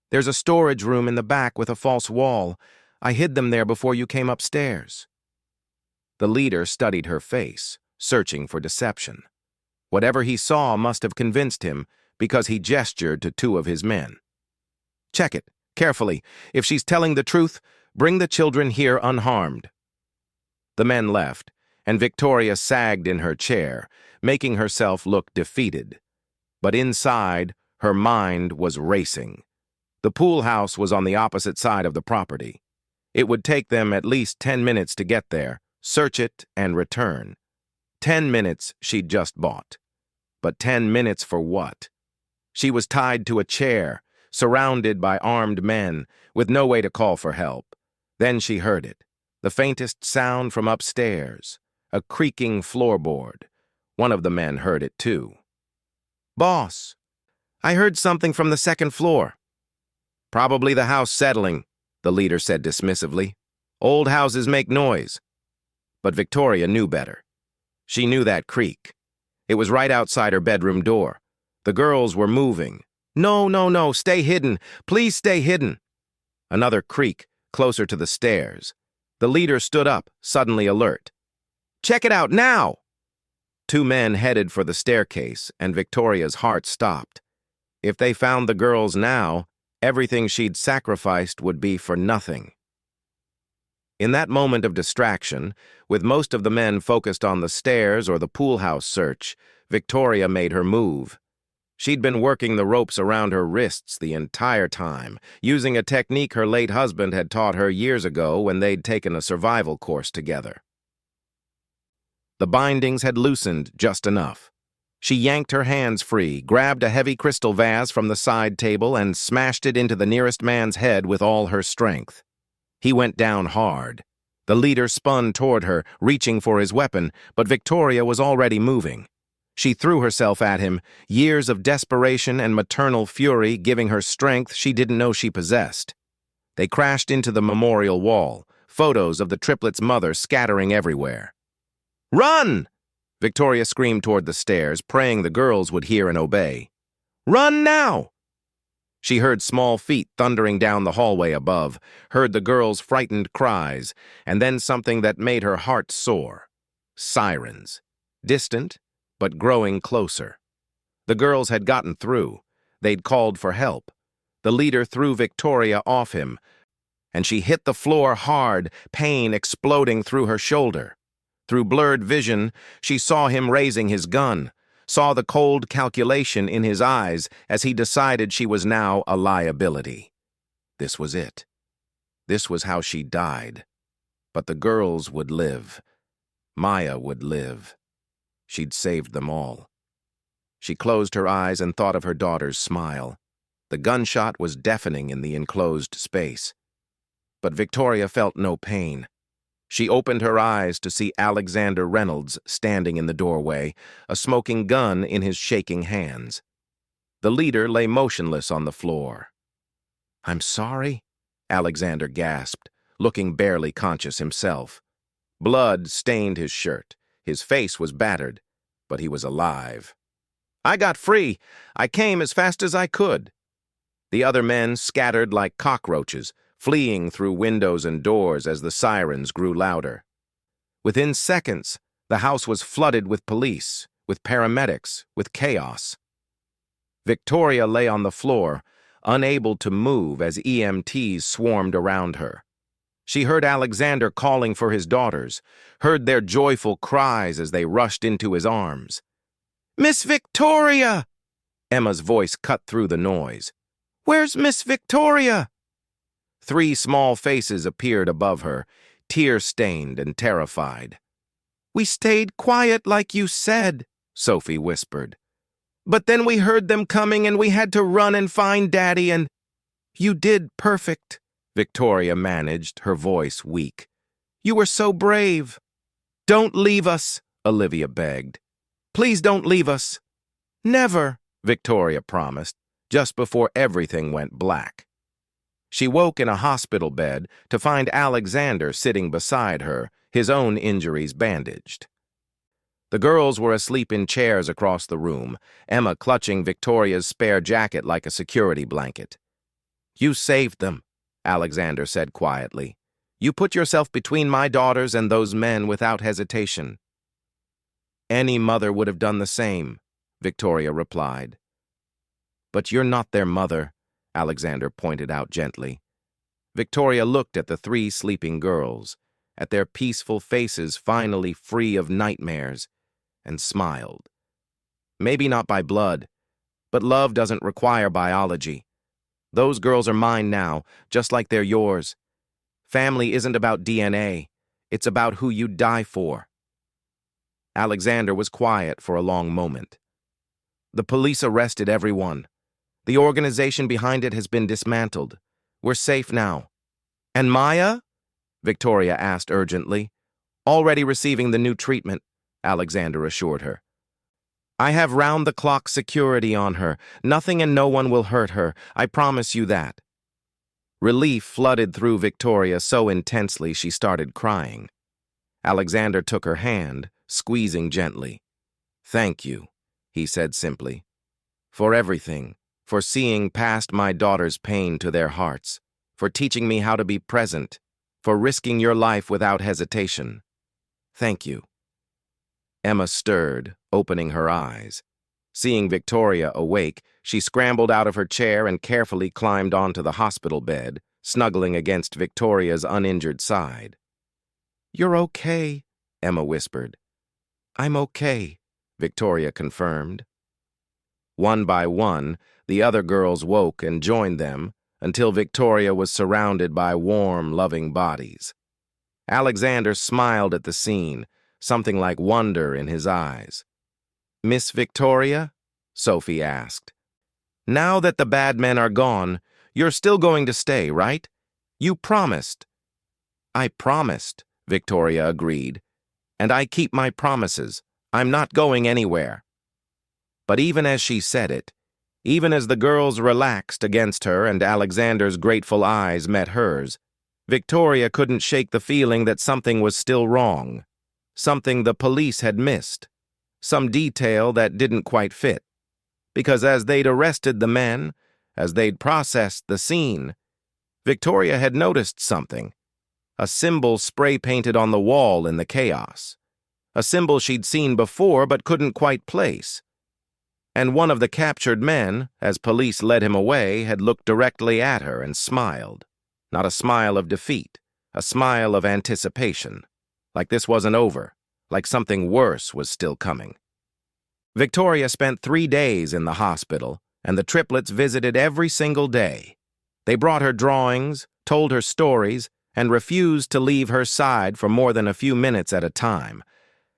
There's a storage room in the back with a false wall. I hid them there before you came upstairs. The leader studied her face, searching for deception. Whatever he saw must have convinced him, because he gestured to 2 of his men. Check it, carefully. If she's telling the truth, bring the children here unharmed. The men left, and Victoria sagged in her chair, making herself look defeated. But inside, her mind was racing. The pool house was on the opposite side of the property. It would take them at least 10 minutes to get there, search it, and return. 10 minutes she'd just bought. But 10 minutes for what? She was tied to a chair, surrounded by armed men, with no way to call for help. Then she heard it, the faintest sound from upstairs, a creaking floorboard. One of the men heard it too. Boss, I heard something from the 2nd floor. Probably the house settling, the leader said dismissively. Old houses make noise. But Victoria knew better. She knew that creak. It was right outside her bedroom door. The girls were moving. No, stay hidden. Please stay hidden. Another creak, closer to the stairs. The leader stood up, suddenly alert. Check it out now! 2 men headed for the staircase, and Victoria's heart stopped. If they found the girls now, everything she'd sacrificed would be for nothing. In that moment of distraction, with most of the men focused on the stairs or the pool house search, Victoria made her move. She'd been working the ropes around her wrists the entire time, using a technique her late husband had taught her years ago when they'd taken a survival course together. The bindings had loosened just enough. She yanked her hands free, grabbed a heavy crystal vase from the side table, and smashed it into the nearest man's head with all her strength. He went down hard. The leader spun toward her, reaching for his weapon, but Victoria was already moving. She threw herself at him, years of desperation and maternal fury giving her strength she didn't know she possessed. They crashed into the memorial wall, photos of the triplets' mother scattering everywhere. Run! Victoria screamed toward the stairs, praying the girls would hear and obey. Run now! She heard small feet thundering down the hallway above, heard the girls' frightened cries, and then something that made her heart soar. Sirens. Distant, but growing closer. The girls had gotten through. They'd called for help. The leader threw Victoria off him, and she hit the floor hard, pain exploding through her shoulder. Through blurred vision, she saw him raising his gun, saw the cold calculation in his eyes as he decided she was now a liability. This was it. This was how she died. But the girls would live. Maya would live. She'd saved them all. She closed her eyes and thought of her daughter's smile. The gunshot was deafening in the enclosed space. But Victoria felt no pain. She opened her eyes to see Alexander Reynolds standing in the doorway, a smoking gun in his shaking hands. The leader lay motionless on the floor. "I'm sorry," Alexander gasped, looking barely conscious himself. Blood stained his shirt. His face was battered, but he was alive. "I got free. I came as fast as I could." The other men scattered like cockroaches, fleeing through windows and doors as the sirens grew louder. Within seconds, the house was flooded with police, with paramedics, with chaos. Victoria lay on the floor, unable to move as EMTs swarmed around her. She heard Alexander calling for his daughters, heard their joyful cries as they rushed into his arms. "Miss Victoria!" Emma's voice cut through the noise. "Where's Miss Victoria?" 3 small faces appeared above her, tear-stained and terrified. "We stayed quiet like you said," Sophie whispered. "But then we heard them coming and we had to run and find Daddy and—" "You did perfect," Victoria managed, her voice weak. "You were so brave." "Don't leave us," Olivia begged. "Please don't leave us." "Never," Victoria promised, just before everything went black. She woke in a hospital bed to find Alexander sitting beside her, his own injuries bandaged. The girls were asleep in chairs across the room, Emma clutching Victoria's spare jacket like a security blanket. "You saved them," Alexander said quietly. "You put yourself between my daughters and those men without hesitation." "Any mother would have done the same," Victoria replied. "But you're not their mother," Alexander pointed out gently. Victoria looked at the 3 sleeping girls, at their peaceful faces finally free of nightmares, and smiled. "Maybe not by blood, but love doesn't require biology. Those girls are mine now, just like they're yours. Family isn't about DNA, it's about who you die for." Alexander was quiet for a long moment. "The police arrested everyone. The organization behind it has been dismantled. We're safe now." "And Maya?" Victoria asked urgently. "Already receiving the new treatment," Alexander assured her. "I have round-the-clock security on her. Nothing and no one will hurt her. I promise you that." Relief flooded through Victoria so intensely she started crying. Alexander took her hand, squeezing gently. "Thank you," he said simply, "for everything. For seeing past my daughter's pain to their hearts, for teaching me how to be present, for risking your life without hesitation. Thank you." Emma stirred, opening her eyes. Seeing Victoria awake, she scrambled out of her chair and carefully climbed onto the hospital bed, snuggling against Victoria's uninjured side. "You're okay," Emma whispered. "I'm okay," Victoria confirmed. One by one, the other girls woke and joined them until Victoria was surrounded by warm, loving bodies. Alexander smiled at the scene, something like wonder in his eyes. "Miss Victoria?" Sophie asked. "Now that the bad men are gone, you're still going to stay, right? You promised." "I promised," Victoria agreed. "And I keep my promises. I'm not going anywhere." But even as she said it, even as the girls relaxed against her and Alexander's grateful eyes met hers, Victoria couldn't shake the feeling that something was still wrong, something the police had missed, some detail that didn't quite fit. Because as they'd arrested the men, as they'd processed the scene, Victoria had noticed something, a symbol spray-painted on the wall in the chaos. a symbol she'd seen before but couldn't quite place. And one of the captured men, as police led him away, had looked directly at her and smiled. Not a smile of defeat, a smile of anticipation. Like this wasn't over, like something worse was still coming. Victoria spent 3 days in the hospital, and the triplets visited every single day. They brought her drawings, told her stories, and refused to leave her side for more than a few minutes at a time.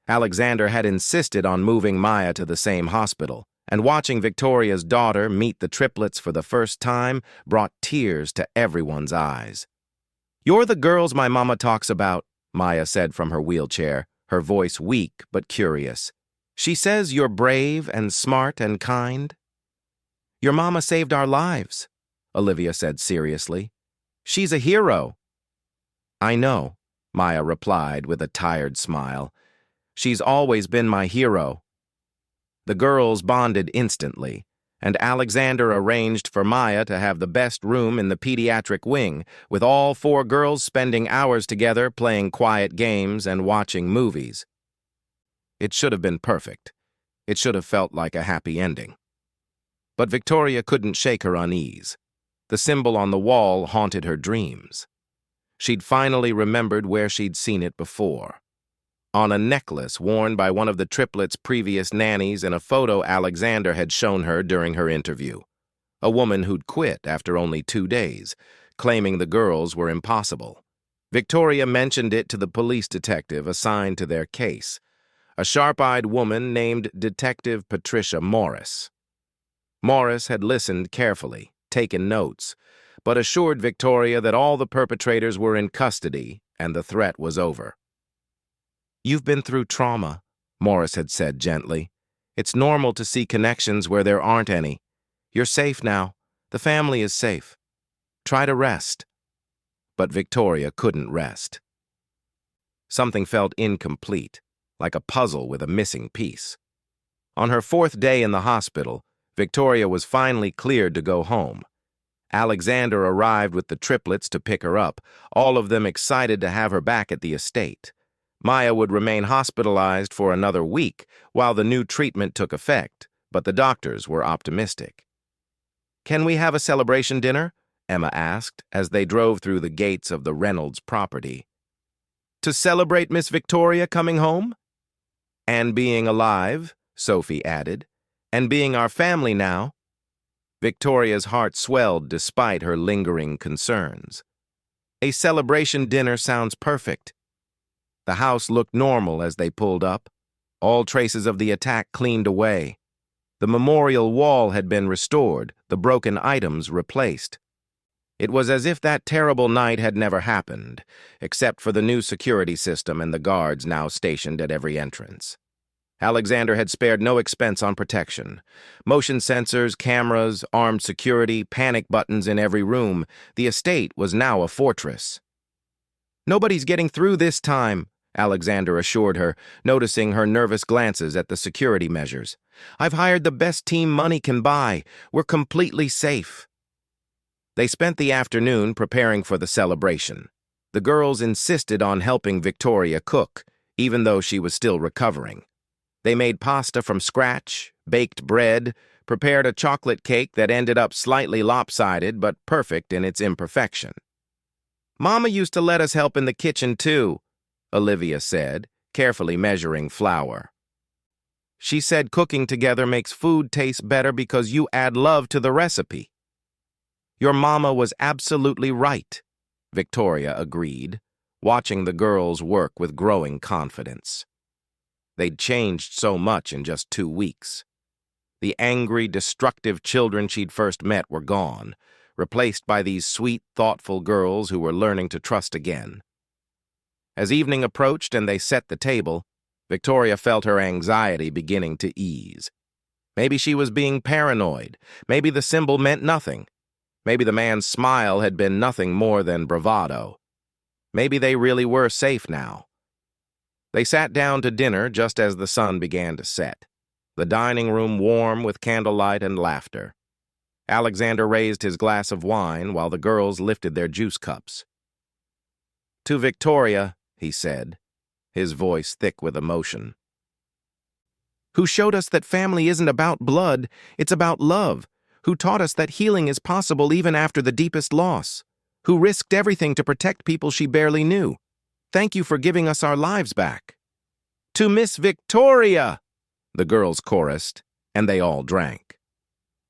Alexander had insisted on moving Maya to the same hospital, and watching Victoria's daughter meet the triplets for the first time brought tears to everyone's eyes. "You're the girls my mama talks about," Maya said from her wheelchair, her voice weak but curious. "She says you're brave and smart and kind." "Your mama saved our lives," Olivia said seriously. "She's a hero." "I know," Maya replied with a tired smile. "She's always been my hero." The girls bonded instantly, and Alexander arranged for Maya to have the best room in the pediatric wing, with all 4 girls spending hours together playing quiet games and watching movies. It should have been perfect. It should have felt like a happy ending. But Victoria couldn't shake her unease. The symbol on the wall haunted her dreams. She'd finally remembered where she'd seen it before. On a necklace worn by one of the triplets' previous nannies in a photo Alexander had shown her during her interview. A woman who'd quit after only 2 days, claiming the girls were impossible. Victoria mentioned it to the police detective assigned to their case, a sharp-eyed woman named Detective Patricia Morris. Morris had listened carefully, taken notes, but assured Victoria that all the perpetrators were in custody and the threat was over. "You've been through trauma," Morris had said gently. "It's normal to see connections where there aren't any. You're safe now. The family is safe. Try to rest." But Victoria couldn't rest. Something felt incomplete, like a puzzle with a missing piece. On her 4th day in the hospital, Victoria was finally cleared to go home. Alexander arrived with the triplets to pick her up, all of them excited to have her back at the estate. Maya would remain hospitalized for another week while the new treatment took effect, but the doctors were optimistic. "Can we have a celebration dinner?" Emma asked as they drove through the gates of the Reynolds property. "To celebrate Miss Victoria coming home?" "And being alive," Sophie added, "and being our family now." Victoria's heart swelled despite her lingering concerns. "A celebration dinner sounds perfect." The house looked normal as they pulled up, all traces of the attack cleaned away. The memorial wall had been restored, the broken items replaced. It was as if that terrible night had never happened, except for the new security system and the guards now stationed at every entrance. Alexander had spared no expense on protection. Motion sensors, cameras, armed security, panic buttons in every room. The estate was now a fortress. "Nobody's getting through this time," Alexander assured her, noticing her nervous glances at the security measures. "I've hired the best team money can buy. We're completely safe." They spent the afternoon preparing for the celebration. The girls insisted on helping Victoria cook, even though she was still recovering. They made pasta from scratch, baked bread, prepared a chocolate cake that ended up slightly lopsided but perfect in its imperfection. "Mama used to let us help in the kitchen too," Olivia said, carefully measuring flour. "She said cooking together makes food taste better because you add love to the recipe." "Your mama was absolutely right," Victoria agreed, watching the girls work with growing confidence. They'd changed so much in just 2 weeks. The angry, destructive children she'd first met were gone, replaced by these sweet, thoughtful girls who were learning to trust again. As evening approached and they set the table, Victoria felt her anxiety beginning to ease. Maybe she was being paranoid. Maybe the symbol meant nothing. Maybe the man's smile had been nothing more than bravado. Maybe they really were safe now. They sat down to dinner just as the sun began to set, the dining room warm with candlelight and laughter. Alexander raised his glass of wine while the girls lifted their juice cups. "To Victoria," he said, his voice thick with emotion. Who showed us that family isn't about blood, it's about love. Who taught us that healing is possible even after the deepest loss. Who risked everything to protect people she barely knew. Thank you for giving us our lives back. To Miss Victoria, the girls chorused, and they all drank.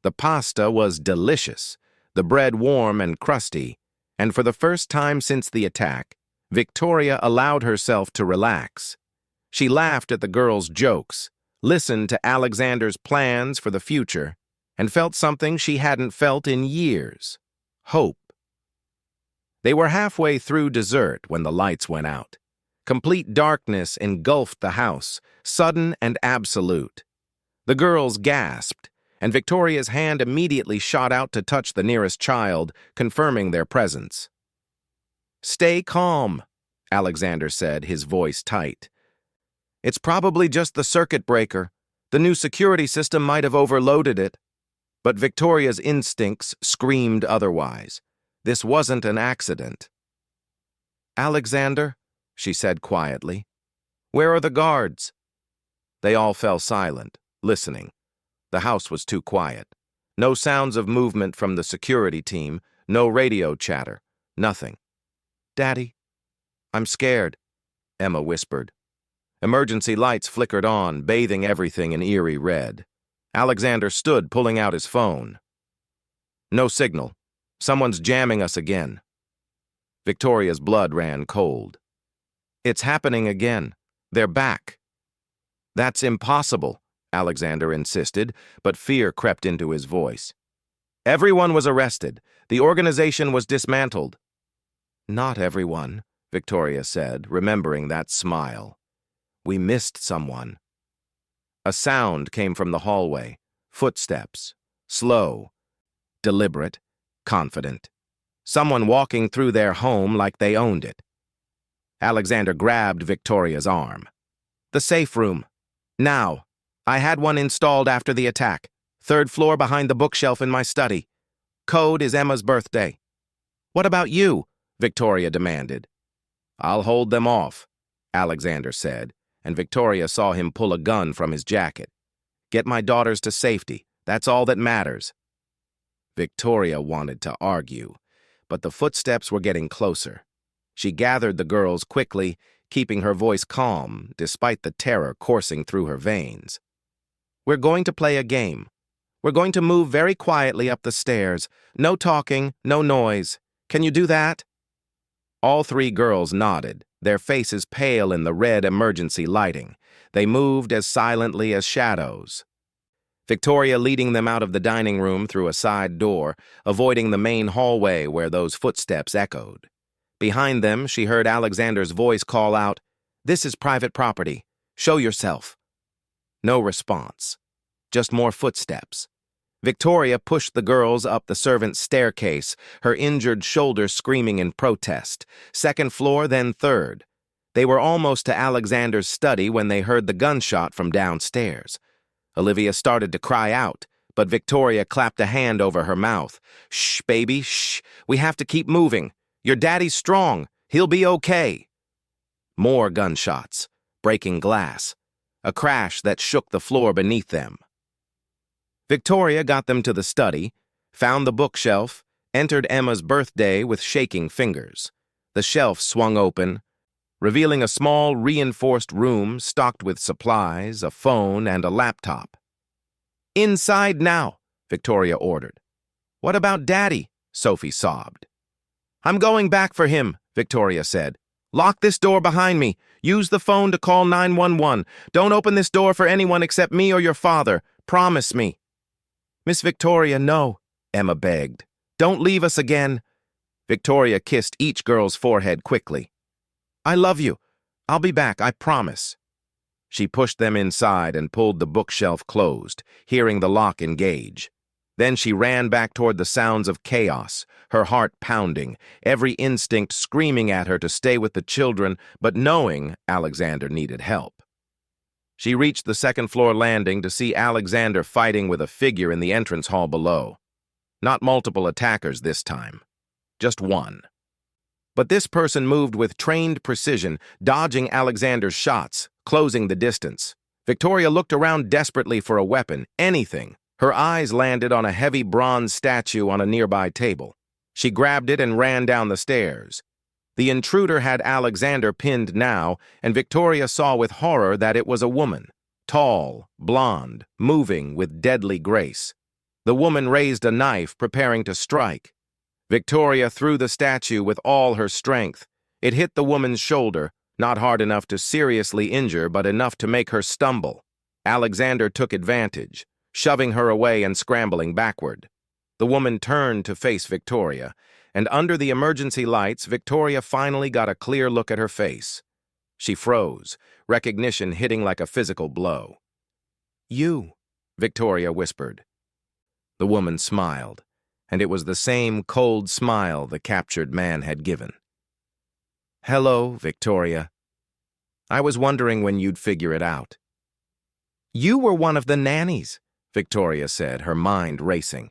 The pasta was delicious, the bread warm and crusty, and for the first time since the attack, Victoria allowed herself to relax. She laughed at the girls' jokes, listened to Alexander's plans for the future, and felt something she hadn't felt in years: hope. They were halfway through dessert when the lights went out. Complete darkness engulfed the house, sudden and absolute. The girls gasped, and Victoria's hand immediately shot out to touch the nearest child, confirming their presence. "Stay calm," Alexander said, his voice tight. "It's probably just the circuit breaker. The new security system might have overloaded it." But Victoria's instincts screamed otherwise. This wasn't an accident. "Alexander," she said quietly, "where are the guards?" They all fell silent, listening. The house was too quiet. No sounds of movement from the security team, no radio chatter, nothing. "Daddy, I'm scared," Emma whispered. Emergency lights flickered on, bathing everything in eerie red. Alexander stood, pulling out his phone. "No signal. Someone's jamming us again." Victoria's blood ran cold. "It's happening again. They're back." "That's impossible," Alexander insisted, but fear crept into his voice. "Everyone was arrested. The organization was dismantled." "Not everyone," Victoria said, remembering that smile. "We missed someone." A sound came from the hallway. Footsteps. Slow. Deliberate. Confident. Someone walking through their home like they owned it. Alexander grabbed Victoria's arm. "The safe room. Now. I had one installed after the attack. 3rd floor behind the bookshelf in my study. Code is Emma's birthday." "What about you?" Victoria demanded. "I'll hold them off," Alexander said, and Victoria saw him pull a gun from his jacket. "Get my daughters to safety. That's all that matters." Victoria wanted to argue, but the footsteps were getting closer. She gathered the girls quickly, keeping her voice calm despite the terror coursing through her veins. "We're going to play a game. We're going to move very quietly up the stairs. No talking, no noise. Can you do that?" All 3 girls nodded, their faces pale in the red emergency lighting. They moved as silently as shadows. Victoria leading them out of the dining room through a side door, avoiding the main hallway where those footsteps echoed. Behind them, she heard Alexander's voice call out, "This is private property. Show yourself." No response. Just more footsteps. Victoria pushed the girls up the servant's staircase, her injured shoulder screaming in protest. 2nd floor, then 3rd. They were almost to Alexander's study when they heard the gunshot from downstairs. Olivia started to cry out, but Victoria clapped a hand over her mouth. "Shh, baby, shh. We have to keep moving. Your daddy's strong. He'll be okay." More gunshots, breaking glass. A crash that shook the floor beneath them. Victoria got them to the study, found the bookshelf, entered Emma's birthday with shaking fingers. The shelf swung open, revealing a small, reinforced room stocked with supplies, a phone, and a laptop. "Inside now," Victoria ordered. "What about Daddy?" Sophie sobbed. "I'm going back for him," Victoria said. "Lock this door behind me. Use the phone to call 911. Don't open this door for anyone except me or your father. Promise me." "Miss Victoria, no," Emma begged. "Don't leave us again." Victoria kissed each girl's forehead quickly. "I love you. I'll be back, I promise." She pushed them inside and pulled the bookshelf closed, hearing the lock engage. Then she ran back toward the sounds of chaos, her heart pounding, every instinct screaming at her to stay with the children, but knowing Alexander needed help. She reached the 2nd-floor landing to see Alexander fighting with a figure in the entrance hall below. Not multiple attackers this time. Just one. But this person moved with trained precision, dodging Alexander's shots, closing the distance. Victoria looked around desperately for a weapon, anything. Her eyes landed on a heavy bronze statue on a nearby table. She grabbed it and ran down the stairs. The intruder had Alexander pinned now, and Victoria saw with horror that it was a woman. Tall, blonde, moving with deadly grace. The woman raised a knife, preparing to strike. Victoria threw the statue with all her strength. It hit the woman's shoulder, not hard enough to seriously injure, but enough to make her stumble. Alexander took advantage, shoving her away and scrambling backward. The woman turned to face Victoria, and under the emergency lights, Victoria finally got a clear look at her face. She froze, recognition hitting like a physical blow. "You," Victoria whispered. The woman smiled, and it was the same cold smile the captured man had given. "Hello, Victoria. I was wondering when you'd figure it out." "You were one of the nannies," Victoria said, her mind racing.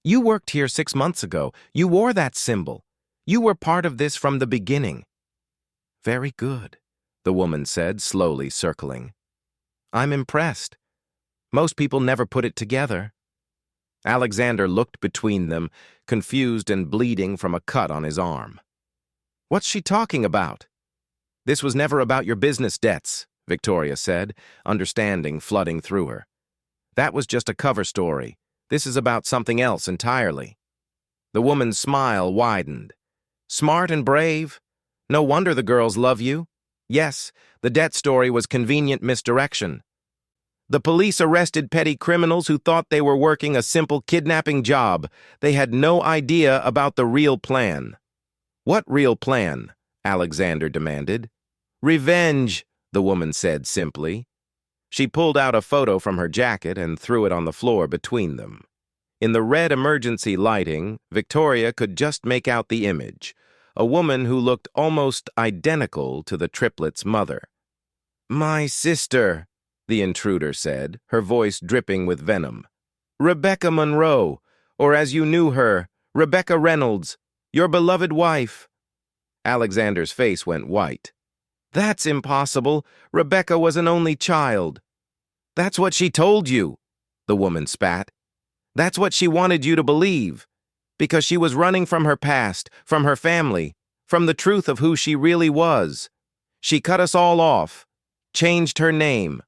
"You worked here 6 months ago. You wore that symbol. You were part of this from the beginning." "Very good," the woman said, slowly circling. "I'm impressed. Most people never put it together." Alexander looked between them, confused and bleeding from a cut on his arm. "What's she talking about?" "This was never about your business debts," Victoria said, understanding flooding through her. "That was just a cover story. This is about something else entirely." The woman's smile widened. "Smart and brave. No wonder the girls love you. Yes, the debt story was convenient misdirection. The police arrested petty criminals who thought they were working a simple kidnapping job. They had no idea about the real plan." "What real plan?" Alexander demanded. "Revenge," the woman said simply. She pulled out a photo from her jacket and threw it on the floor between them. In the red emergency lighting, Victoria could just make out the image, a woman who looked almost identical to the triplets' mother. "My sister," the intruder said, her voice dripping with venom. "Rebecca Monroe, or as you knew her, Rebecca Reynolds, your beloved wife." Alexander's face went white. "That's impossible. Rebecca was an only child." "That's what she told you," the woman spat. "That's what she wanted you to believe, because she was running from her past, from her family, from the truth of who she really was. She cut us all off, changed her name,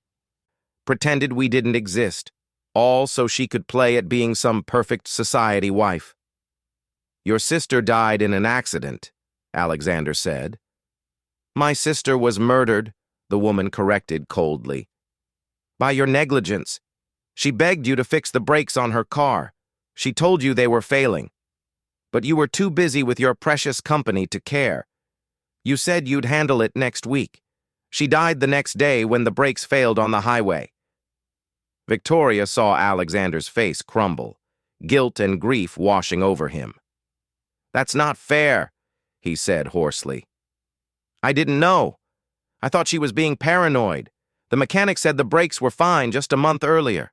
pretended we didn't exist, all so she could play at being some perfect society wife." "Your sister died in an accident," Alexander said. "My sister was murdered," the woman corrected coldly. "By your negligence. She begged you to fix the brakes on her car. She told you they were failing. But you were too busy with your precious company to care. You said you'd handle it next week. She died the next day when the brakes failed on the highway." Victoria saw Alexander's face crumble, guilt and grief washing over him. "That's not fair," he said hoarsely. "I didn't know. I thought she was being paranoid. The mechanic said the brakes were fine just a month earlier."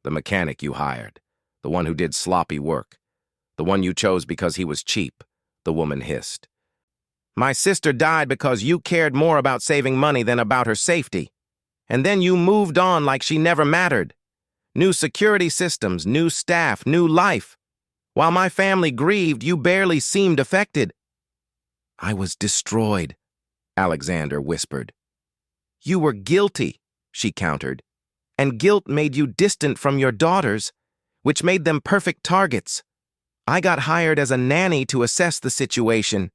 "The mechanic you hired, the one who did sloppy work, the one you chose because he was cheap," the woman hissed. "My sister died because you cared more about saving money than about her safety. And then you moved on like she never mattered. New security systems, new staff, new life. While my family grieved, you barely seemed affected." "I was destroyed," Alexander whispered. "You were guilty," she countered. "And guilt made you distant from your daughters, which made them perfect targets. I got hired as a nanny to assess the situation.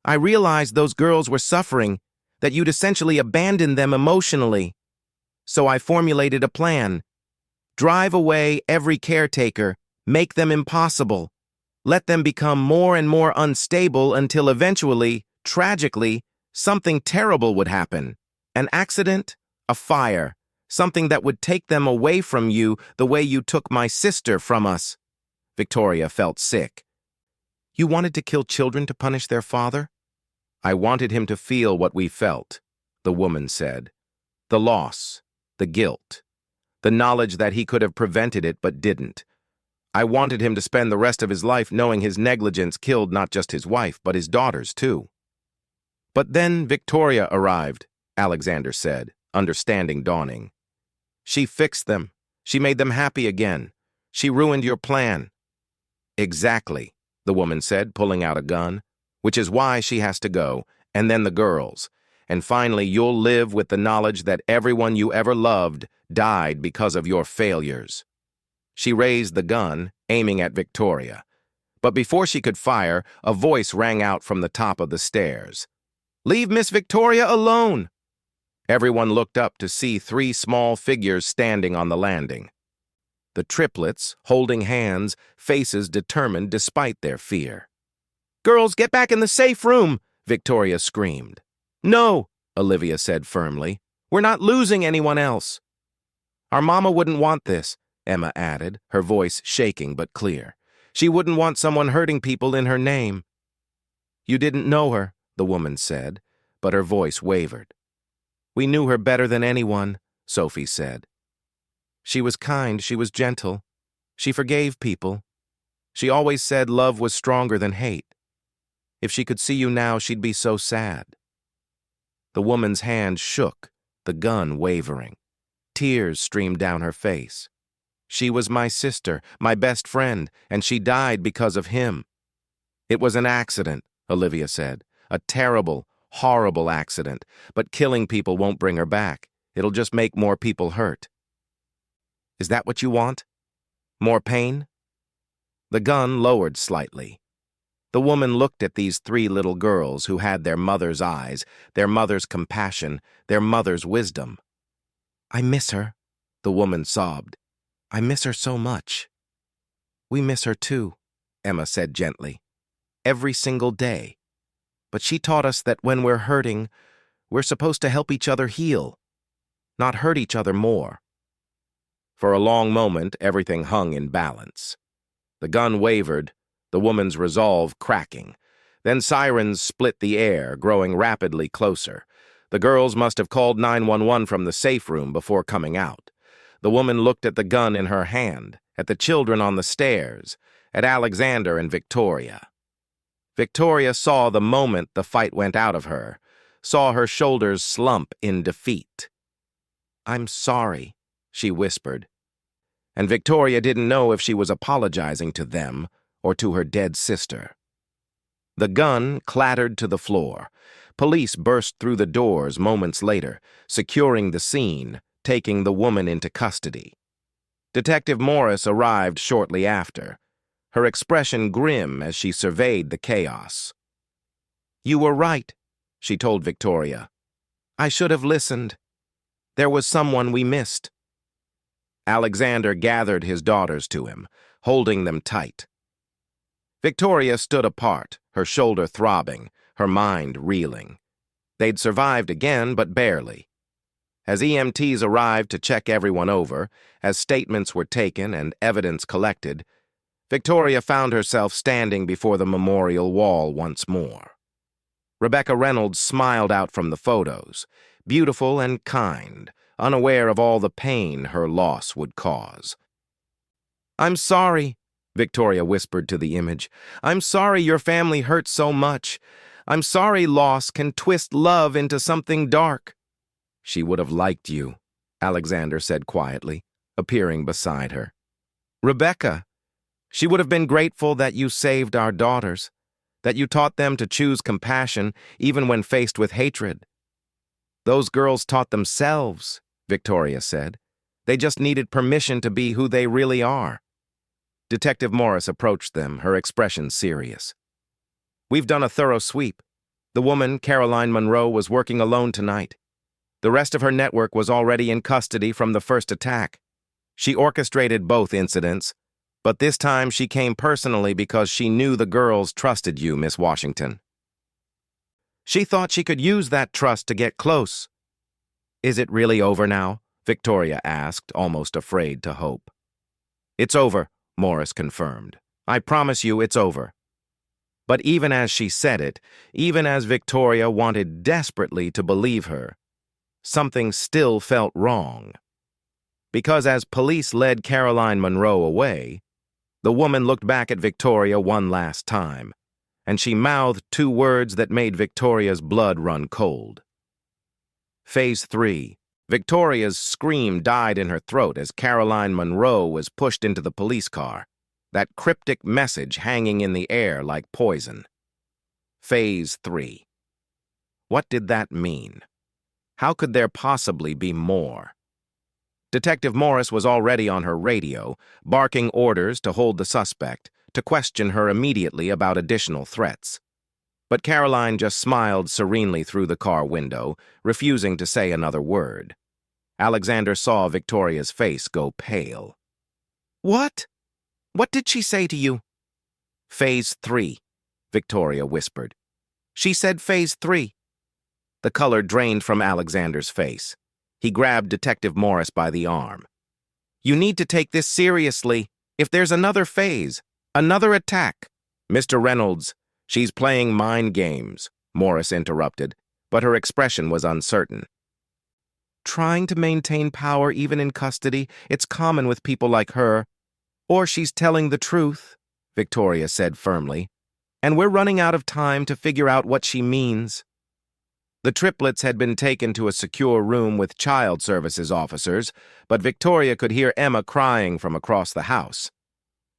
I realized those girls were suffering, that you'd essentially abandoned them emotionally. So I formulated a plan. Drive away every caretaker, make them impossible. Let them become more and more unstable until eventually, tragically, something terrible would happen. An accident, a fire, something that would take them away from you the way you took my sister from us." Victoria felt sick. "You wanted to kill children to punish their father?" "I wanted him to feel what we felt," the woman said. "The loss, the guilt, the knowledge that he could have prevented it but didn't. I wanted him to spend the rest of his life knowing his negligence killed not just his wife, but his daughters, too. But then Victoria arrived, Alexander said, understanding dawning. She fixed them. She made them happy again. She ruined your plan. Exactly, the woman said, pulling out a gun, which is why she has to go, and then the girls. And finally, you'll live with the knowledge that everyone you ever loved died because of your failures. She raised the gun, aiming at Victoria. But before she could fire, a voice rang out from the top of the stairs. "Leave Miss Victoria alone!" Everyone looked up to see 3 small figures standing on the landing. The triplets, holding hands, faces determined despite their fear. "Girls, get back in the safe room!" Victoria screamed. "No," Olivia said firmly. "We're not losing anyone else." "Our mama wouldn't want this," Emma added, her voice shaking but clear. "She wouldn't want someone hurting people in her name." "You didn't know her," the woman said, but her voice wavered. "We knew her better than anyone," Sophie said. "She was kind, she was gentle. She forgave people. She always said love was stronger than hate. If she could see you now, she'd be so sad." The woman's hand shook, the gun wavering. Tears streamed down her face. "She was my sister, my best friend, and she died because of him." "It was an accident," Olivia said. "A terrible, horrible accident, but killing people won't bring her back. It'll just make more people hurt." "Is that what you want? More pain?" The gun lowered slightly. The woman looked at these 3 little girls who had their mother's eyes, their mother's compassion, their mother's wisdom. "I miss her," the woman sobbed. "I miss her so much." "We miss her too," Emma said gently. "Every single day. But she taught us that when we're hurting, we're supposed to help each other heal, not hurt each other more." For a long moment, everything hung in balance. The gun wavered, the woman's resolve cracking. Then sirens split the air, growing rapidly closer. The girls must have called 911 from the safe room before coming out. The woman looked at the gun in her hand, at the children on the stairs, at Alexander and Victoria. Victoria saw the moment the fight went out of her, saw her shoulders slump in defeat. "I'm sorry," she whispered. And Victoria didn't know if she was apologizing to them or to her dead sister. The gun clattered to the floor. Police burst through the doors moments later, securing the scene, taking the woman into custody. Detective Morris arrived shortly after, her expression grim as she surveyed the chaos. "You were right," she told Victoria. "I should have listened. There was someone we missed." Alexander gathered his daughters to him, holding them tight. Victoria stood apart, her shoulder throbbing, her mind reeling. They'd survived again, but barely. As EMTs arrived to check everyone over, as statements were taken and evidence collected, Victoria found herself standing before the memorial wall once more. Rebecca Reynolds smiled out from the photos, beautiful and kind, unaware of all the pain her loss would cause. "I'm sorry," Victoria whispered to the image. "I'm sorry your family hurt so much. I'm sorry loss can twist love into something dark." "She would have liked you," Alexander said quietly, appearing beside her. "Rebecca, she would have been grateful that you saved our daughters, that you taught them to choose compassion even when faced with hatred." "Those girls taught themselves," Victoria said. "They just needed permission to be who they really are." Detective Morris approached them, her expression serious. "We've done a thorough sweep. The woman, Caroline Monroe, was working alone tonight. The rest of her network was already in custody from the first attack. She orchestrated both incidents, but this time she came personally because she knew the girls trusted you, Miss Washington. She thought she could use that trust to get close." "Is it really over now?" Victoria asked, almost afraid to hope. "It's over," Morris confirmed. "I promise you it's over." But even as she said it, even as Victoria wanted desperately to believe her, something still felt wrong. Because as police led Caroline Monroe away, The woman looked back at Victoria one last time, and she mouthed two words that made Victoria's blood run cold. Phase 3. Victoria's scream died in her throat as Caroline Monroe was pushed into the police car, that cryptic message hanging in the air like poison. Phase 3. What did that mean? How could there possibly be more? Detective Morris was already on her radio, barking orders to hold the suspect, to question her immediately about additional threats. But Caroline just smiled serenely through the car window, refusing to say another word. Alexander saw Victoria's face go pale. "What? What did she say to you?" "Phase 3, Victoria whispered. "She said Phase 3. The color drained from Alexander's face. He grabbed Detective Morris by the arm. "You need to take this seriously. If there's another phase, another attack—" "Mr. Reynolds, she's playing mind games," Morris interrupted, but her expression was uncertain. "Trying to maintain power even in custody, it's common with people like her. Or she's telling the truth," Victoria said firmly. "And we're running out of time to figure out what she means." The triplets had been taken to a secure room with child services officers, but Victoria could hear Emma crying from across the house.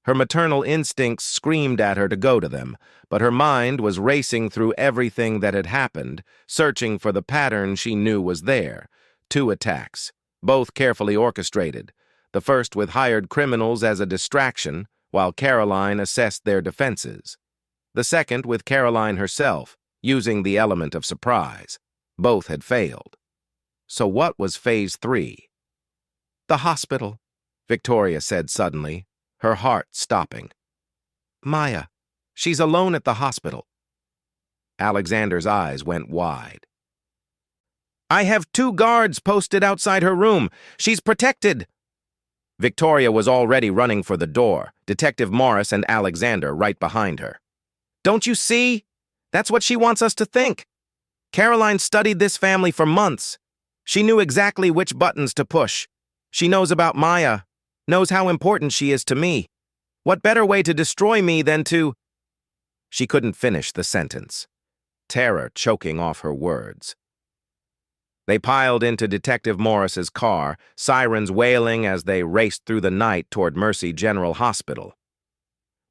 Her maternal instincts screamed at her to go to them, but her mind was racing through everything that had happened, searching for the pattern she knew was there. 2 attacks, both carefully orchestrated, the first with hired criminals as a distraction, while Caroline assessed their defenses. The second with Caroline herself, using the element of surprise. Both had failed. So what was Phase 3? "The hospital," Victoria said suddenly, her heart stopping. "Maya, she's alone at the hospital." Alexander's eyes went wide. "I have 2 guards posted outside her room. She's protected." Victoria was already running for the door, Detective Morris and Alexander right behind her. "Don't you see? That's what she wants us to think. Caroline studied this family for months. She knew exactly which buttons to push. She knows about Maya, knows how important she is to me. What better way to destroy me than to—" She couldn't finish the sentence, terror choking off her words. They piled into Detective Morris's car, sirens wailing as they raced through the night toward Mercy General Hospital.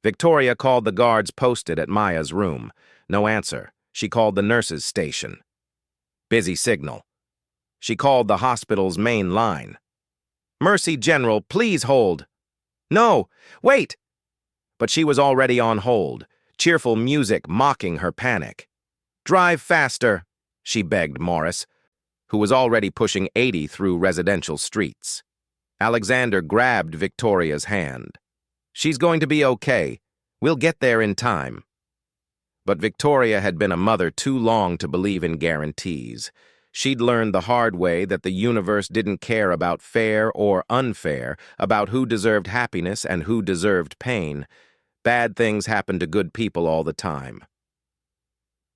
Victoria called the guards posted at Maya's room. No answer. She called the nurses' station. Busy signal. She called the hospital's main line. "Mercy General, please hold." "No, wait!" But she was already on hold, cheerful music mocking her panic. "Drive faster," she begged Morris, who was already pushing 80 through residential streets. Alexander grabbed Victoria's hand. "She's going to be okay. We'll get there in time." But Victoria had been a mother too long to believe in guarantees. She'd learned the hard way that the universe didn't care about fair or unfair, about who deserved happiness and who deserved pain. Bad things happen to good people all the time.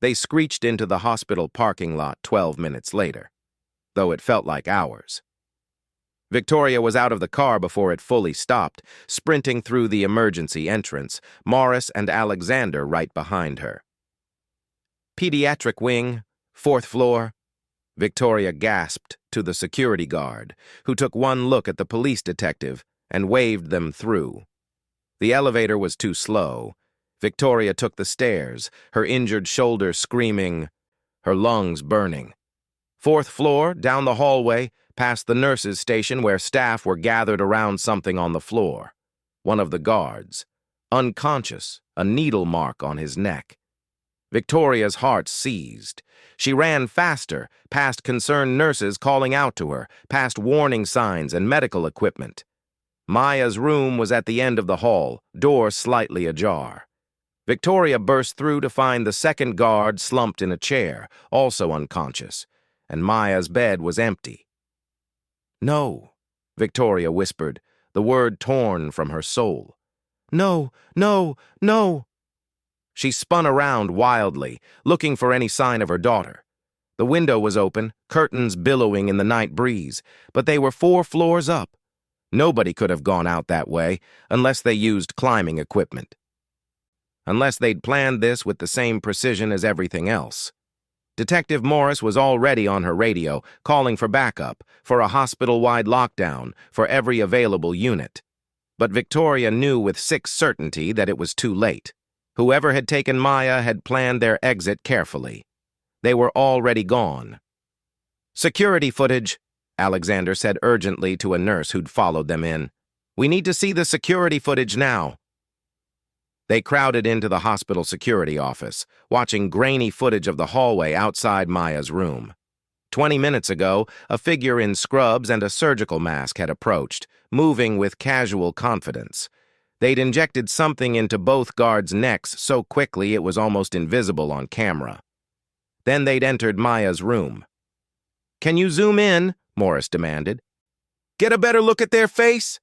They screeched into the hospital parking lot 12 minutes later, though it felt like hours. Victoria was out of the car before it fully stopped, sprinting through the emergency entrance, Morris and Alexander right behind her. "Pediatric wing, 4th floor," Victoria gasped to the security guard, who took one look at the police detective and waved them through. The elevator was too slow. Victoria took the stairs, her injured shoulder screaming, her lungs burning. 4th floor, down the hallway, past the nurses' station where staff were gathered around something on the floor. One of the guards, unconscious, a needle mark on his neck. Victoria's heart seized. She ran faster, past concerned nurses calling out to her, past warning signs and medical equipment. Maya's room was at the end of the hall, door slightly ajar. Victoria burst through to find the second guard slumped in a chair, also unconscious, and Maya's bed was empty. "No," Victoria whispered, the word torn from her soul. "No, no, no." She spun around wildly, looking for any sign of her daughter. The window was open, curtains billowing in the night breeze, but they were 4 floors up. Nobody could have gone out that way unless they used climbing equipment. Unless they'd planned this with the same precision as everything else. Detective Morris was already on her radio, calling for backup, for a hospital-wide lockdown, for every available unit. But Victoria knew with sick certainty that it was too late. Whoever had taken Maya had planned their exit carefully. They were already gone. "Security footage," Alexander said urgently to a nurse who'd followed them in. "We need to see the security footage now." They crowded into the hospital security office, watching grainy footage of the hallway outside Maya's room. 20 minutes ago, a figure in scrubs and a surgical mask had approached, moving with casual confidence. They'd injected something into both guards' necks so quickly it was almost invisible on camera. Then they'd entered Maya's room. "Can you zoom in?" Morris demanded. "Get a better look at their face?"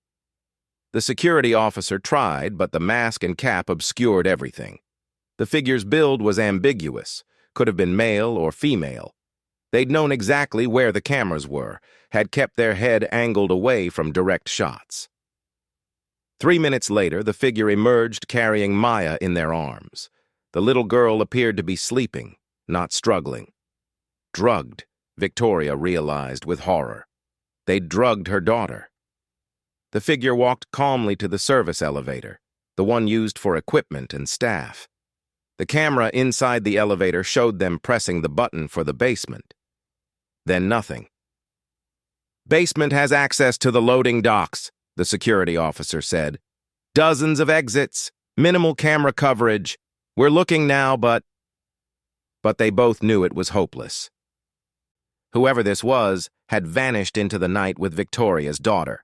The security officer tried, but the mask and cap obscured everything. The figure's build was ambiguous, could have been male or female. They'd known exactly where the cameras were, had kept their head angled away from direct shots. 3 minutes later, the figure emerged carrying Maya in their arms. The little girl appeared to be sleeping, not struggling. Drugged, Victoria realized with horror. They'd drugged her daughter. The figure walked calmly to the service elevator, the one used for equipment and staff. The camera inside the elevator showed them pressing the button for the basement. Then nothing. "Basement has access to the loading docks," the security officer said. "Dozens of exits, minimal camera coverage. We're looking now, but..." But they both knew it was hopeless. Whoever this was had vanished into the night with Victoria's daughter.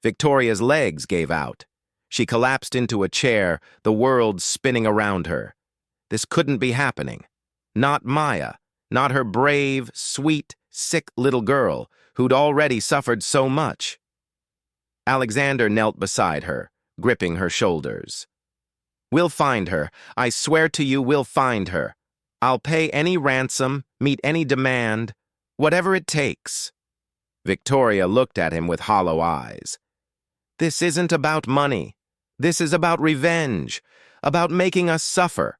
Victoria's legs gave out. She collapsed into a chair, the world spinning around her. This couldn't be happening. Not Maya, not her brave, sweet, sick little girl who'd already suffered so much. Alexander knelt beside her, gripping her shoulders. "We'll find her. I swear to you we'll find her. I'll pay any ransom, meet any demand, whatever it takes." Victoria looked at him with hollow eyes. "This isn't about money. This is about revenge, about making us suffer."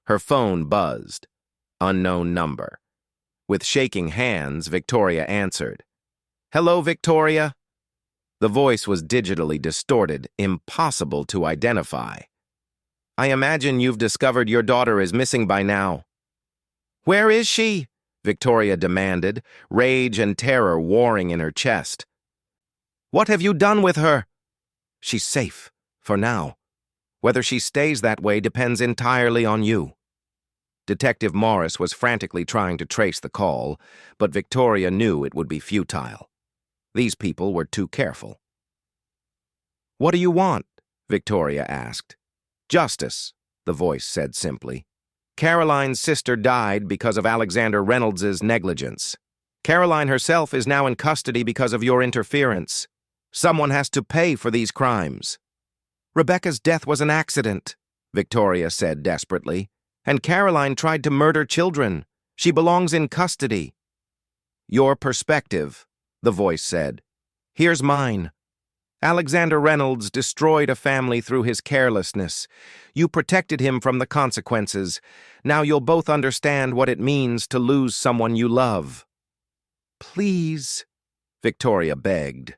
Her phone buzzed. Unknown number. With shaking hands, Victoria answered. "Hello, Victoria." The voice was digitally distorted, impossible to identify. "I imagine you've discovered your daughter is missing by now." "Where is she?" Victoria demanded, rage and terror warring in her chest. "What have you done with her?" "She's safe, for now. Whether she stays that way depends entirely on you." Detective Morris was frantically trying to trace the call, but Victoria knew it would be futile. These people were too careful. "What do you want?" Victoria asked. "Justice," the voice said simply. "Caroline's sister died because of Alexander Reynolds' negligence. Caroline herself is now in custody because of your interference. Someone has to pay for these crimes." "Rebecca's death was an accident," Victoria said desperately. "And Caroline tried to murder children. She belongs in custody." "Your perspective," the voice said. "Here's mine. Alexander Reynolds destroyed a family through his carelessness. You protected him from the consequences. Now you'll both understand what it means to lose someone you love." "Please," Victoria begged.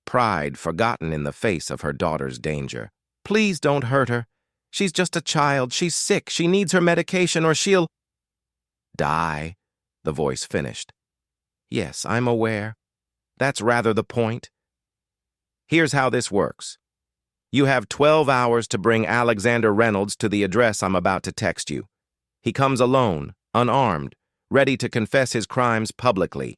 Pride forgotten in the face of her daughter's danger. "Please don't hurt her. She's just a child. She's sick. She needs her medication or she'll..." "Die," the voice finished. "Yes, I'm aware. That's rather the point. Here's how this works. You have 12 hours to bring Alexander Reynolds to the address I'm about to text you. He comes alone, unarmed, ready to confess his crimes publicly.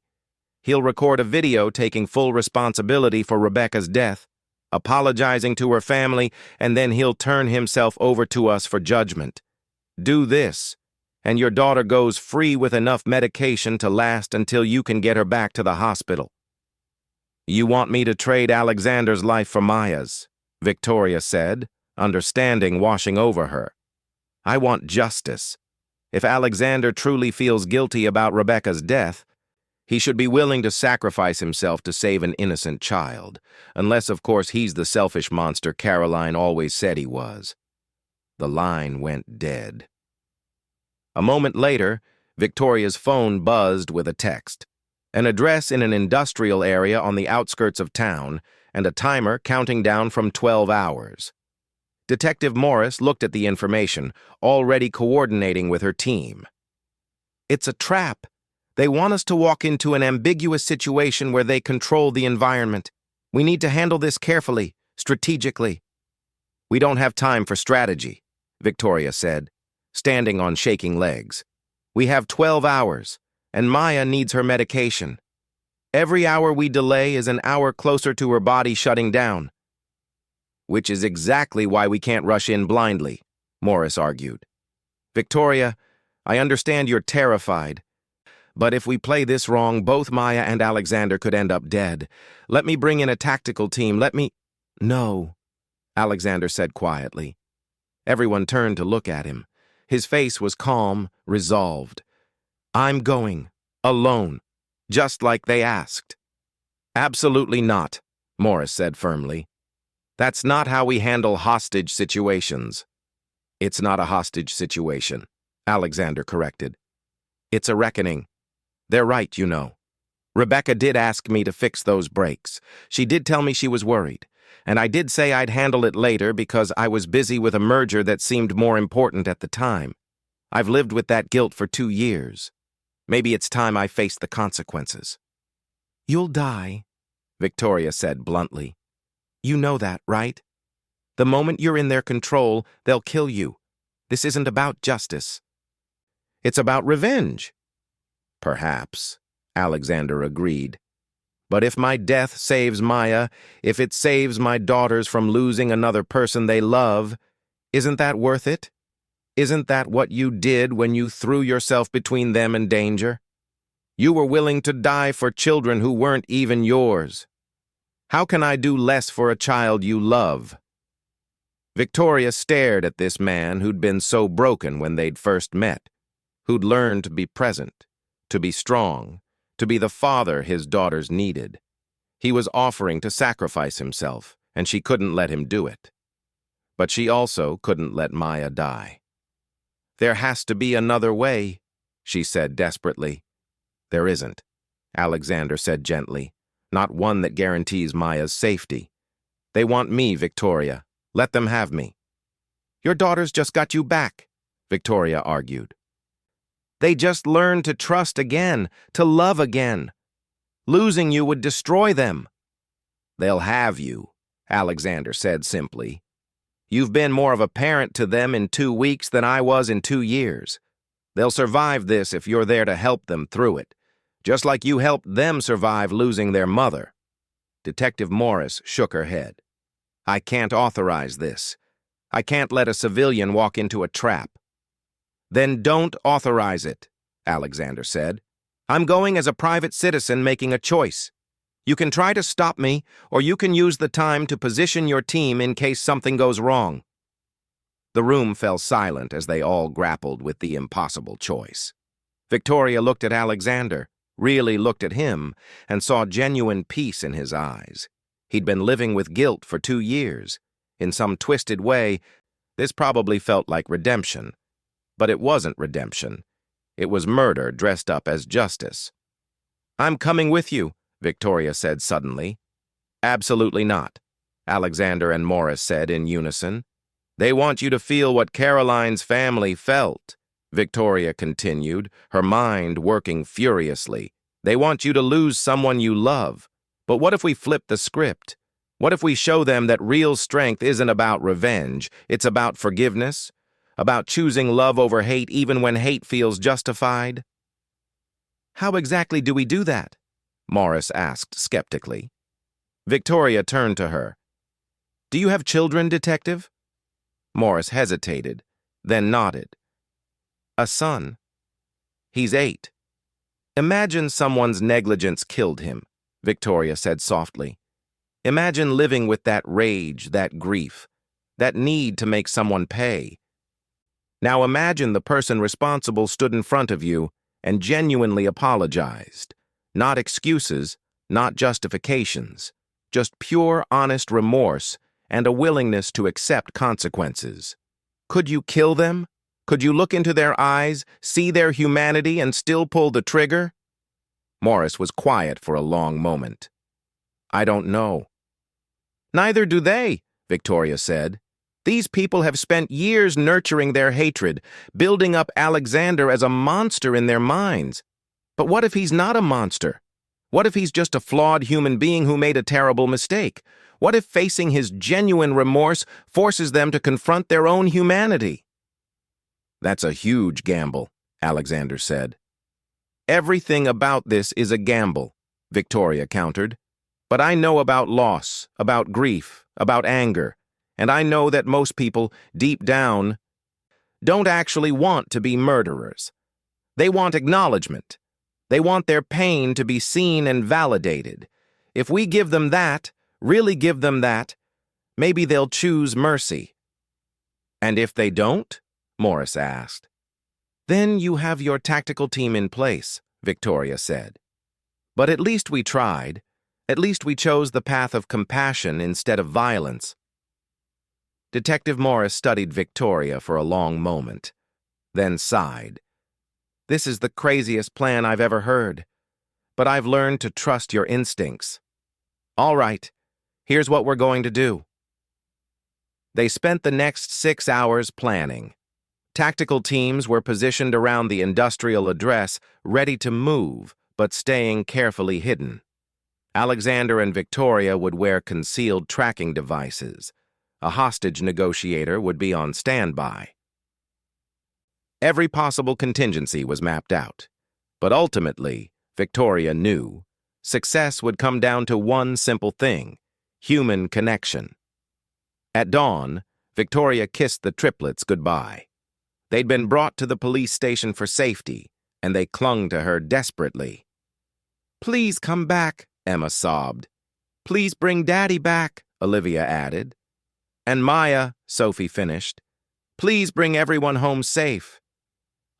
He'll record a video taking full responsibility for Rebecca's death, apologizing to her family, and then he'll turn himself over to us for judgment. Do this, and your daughter goes free with enough medication to last until you can get her back to the hospital." "You want me to trade Alexander's life for Maya's," Victoria said, understanding washing over her. "I want justice. If Alexander truly feels guilty about Rebecca's death, He should be willing to sacrifice himself to save an innocent child, unless, of course, he's the selfish monster Caroline always said he was. The line went dead. A moment later, Victoria's phone buzzed with a text. An address in an industrial area on the outskirts of town, and a timer counting down from 12 hours. Detective Morris looked at the information, already coordinating with her team. It's a trap. They want us to walk into an ambiguous situation where they control the environment. We need to handle this carefully, strategically. We don't have time for strategy, Victoria said, standing on shaking legs. We have 12 hours, and Maya needs her medication. Every hour we delay is an hour closer to her body shutting down. Which is exactly why we can't rush in blindly, Morris argued. Victoria, I understand you're terrified, but if we play this wrong, both Maya and Alexander could end up dead. Let me bring in a tactical team. No, Alexander said quietly. Everyone turned to look at him. His face was calm, resolved. I'm going, alone, just like they asked. Absolutely not, Morris said firmly. That's not how we handle hostage situations. It's not a hostage situation, Alexander corrected. It's a reckoning. They're right, you know. Rebecca did ask me to fix those brakes. She did tell me she was worried, and I did say I'd handle it later because I was busy with a merger that seemed more important at the time. I've lived with that guilt for 2 years. Maybe it's time I faced the consequences. You'll die, Victoria said bluntly. You know that, right? The moment you're in their control, they'll kill you. This isn't about justice. It's about revenge. Perhaps, Alexander agreed. But if my death saves Maya, if it saves my daughters from losing another person they love, isn't that worth it? Isn't that what you did when you threw yourself between them and danger? You were willing to die for children who weren't even yours. How can I do less for a child you love? Victoria stared at this man who'd been so broken when they'd first met, who'd learned to be present, to be strong, to be the father his daughters needed. He was offering to sacrifice himself, and she couldn't let him do it. But she also couldn't let Maya die. There has to be another way, she said desperately. There isn't, Alexander said gently. Not one that guarantees Maya's safety. They want me, Victoria. Let them have me. Your daughters just got you back, Victoria argued. They just learned to trust again, to love again. Losing you would destroy them. They'll have you, Alexander said simply. You've been more of a parent to them in 2 weeks than I was in 2 years. They'll survive this if you're there to help them through it, just like you helped them survive losing their mother. Detective Morris shook her head. I can't authorize this. I can't let a civilian walk into a trap. Then don't authorize it, Alexander said. I'm going as a private citizen making a choice. You can try to stop me, or you can use the time to position your team in case something goes wrong. The room fell silent as they all grappled with the impossible choice. Victoria looked at Alexander, really looked at him, and saw genuine peace in his eyes. He'd been living with guilt for 2 years. In some twisted way, this probably felt like redemption. But it wasn't redemption. It was murder dressed up as justice. I'm coming with you, Victoria said suddenly. Absolutely not, Alexander and Morris said in unison. They want you to feel what Caroline's family felt, Victoria continued, her mind working furiously. They want you to lose someone you love. But what if we flip the script? What if we show them that real strength isn't about revenge, it's about forgiveness, about choosing love over hate even when hate feels justified? How exactly do we do that? Morris asked skeptically. Victoria turned to her. Do you have children, Detective? Morris hesitated, then nodded. A son. He's 8. Imagine someone's negligence killed him, Victoria said softly. Imagine living with that rage, that grief, that need to make someone pay. Now imagine the person responsible stood in front of you and genuinely apologized, Not excuses, not justifications. Just pure, honest remorse and a willingness to accept consequences. Could you kill them? Could you look into their eyes, see their humanity, and still pull the trigger? Morris was quiet for a long moment. I don't know. Neither do they, Victoria said. These people have spent years nurturing their hatred, building up Alexander as a monster in their minds. But what if he's not a monster? What if he's just a flawed human being who made a terrible mistake? What if facing his genuine remorse forces them to confront their own humanity? That's a huge gamble, Alexander said. Everything about this is a gamble, Victoria countered. But I know about loss, about grief, about anger, and I know that most people, deep down, don't actually want to be murderers. They want acknowledgement. They want their pain to be seen and validated. If we give them that, really give them that, maybe they'll choose mercy. And if they don't? Morris asked. Then you have your tactical team in place, Victoria said. But at least we tried. At least we chose the path of compassion instead of violence. Detective Morris studied Victoria for a long moment, then sighed. This is the craziest plan I've ever heard, but I've learned to trust your instincts. All right, here's what we're going to do. They spent the next 6 hours planning. Tactical teams were positioned around the industrial address, ready to move, but staying carefully hidden. Alexander and Victoria would wear concealed tracking devices. A hostage negotiator would be on standby. Every possible contingency was mapped out. But ultimately, Victoria knew, success would come down to one simple thing: human connection. At dawn, Victoria kissed the triplets goodbye. They'd been brought to the police station for safety, and they clung to her desperately. "Please come back," Emma sobbed. "Please bring Daddy back," Olivia added. "And Maya," Sophie finished. "Please bring everyone home safe."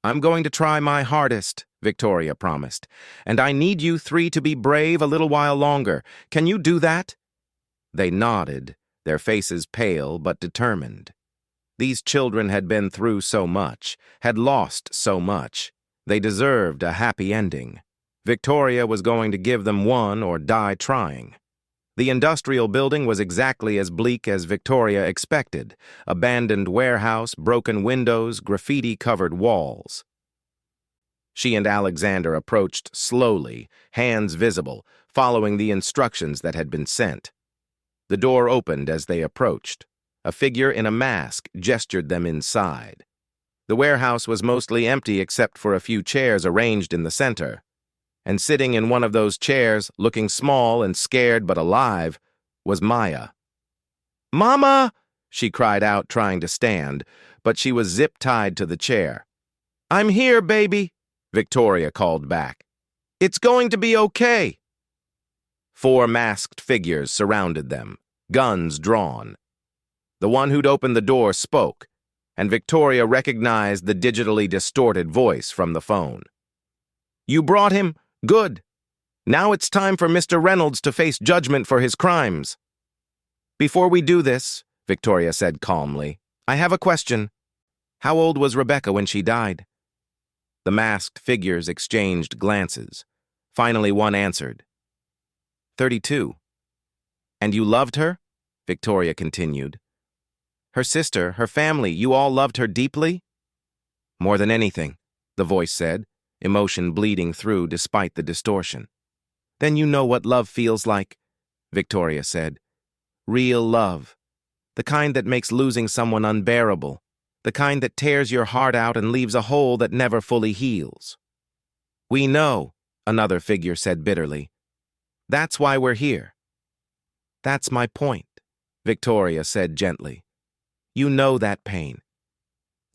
"I'm going to try my hardest," Victoria promised. "And I need you three to be brave a little while longer. Can you do that?" They nodded, their faces pale but determined. These children had been through so much, had lost so much. They deserved a happy ending. Victoria was going to give them one or die trying. The industrial building was exactly as bleak as Victoria expected. Abandoned warehouse, broken windows, graffiti-covered walls. She and Alexander approached slowly, hands visible, following the instructions that had been sent. The door opened as they approached. A figure in a mask gestured them inside. The warehouse was mostly empty except for a few chairs arranged in the center. And sitting in one of those chairs, looking small and scared but alive, was Maya. "Mama!" she cried out, trying to stand, but she was zip-tied to the chair. "I'm here, baby," Victoria called back. "It's going to be okay." 4 masked figures surrounded them, guns drawn. The one who'd opened the door spoke, and Victoria recognized the digitally distorted voice from the phone. "You brought him? Good. Now it's time for Mr. Reynolds to face judgment for his crimes." "Before we do this," Victoria said calmly, "I have a question. How old was Rebecca when she died?" The masked figures exchanged glances. Finally, one answered. 32. "And you loved her?" Victoria continued. "Her sister, her family, you all loved her deeply?" "More than anything," the voice said, emotion bleeding through despite the distortion. "Then you know what love feels like," Victoria said. "Real love. The kind that makes losing someone unbearable. The kind that tears your heart out and leaves a hole that never fully heals." "We know," another figure said bitterly. "That's why we're here." "That's my point," Victoria said gently. "You know that pain.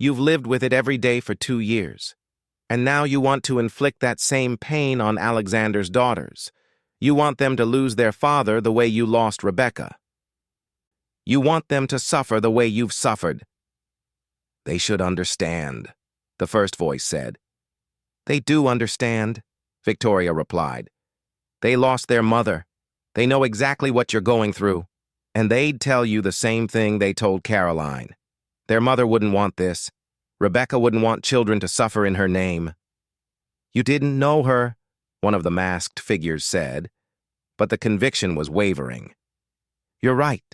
You've lived with it every day for 2 years. And now you want to inflict that same pain on Alexander's daughters. You want them to lose their father the way you lost Rebecca. You want them to suffer the way you've suffered." "They should understand," the first voice said. "They do understand," Victoria replied. They lost their mother. They know exactly what you're going through. And they'd tell you the same thing they told Caroline. Their mother wouldn't want this. Rebecca wouldn't want children to suffer in her name. You didn't know her, one of the masked figures said, but the conviction was wavering. You're right,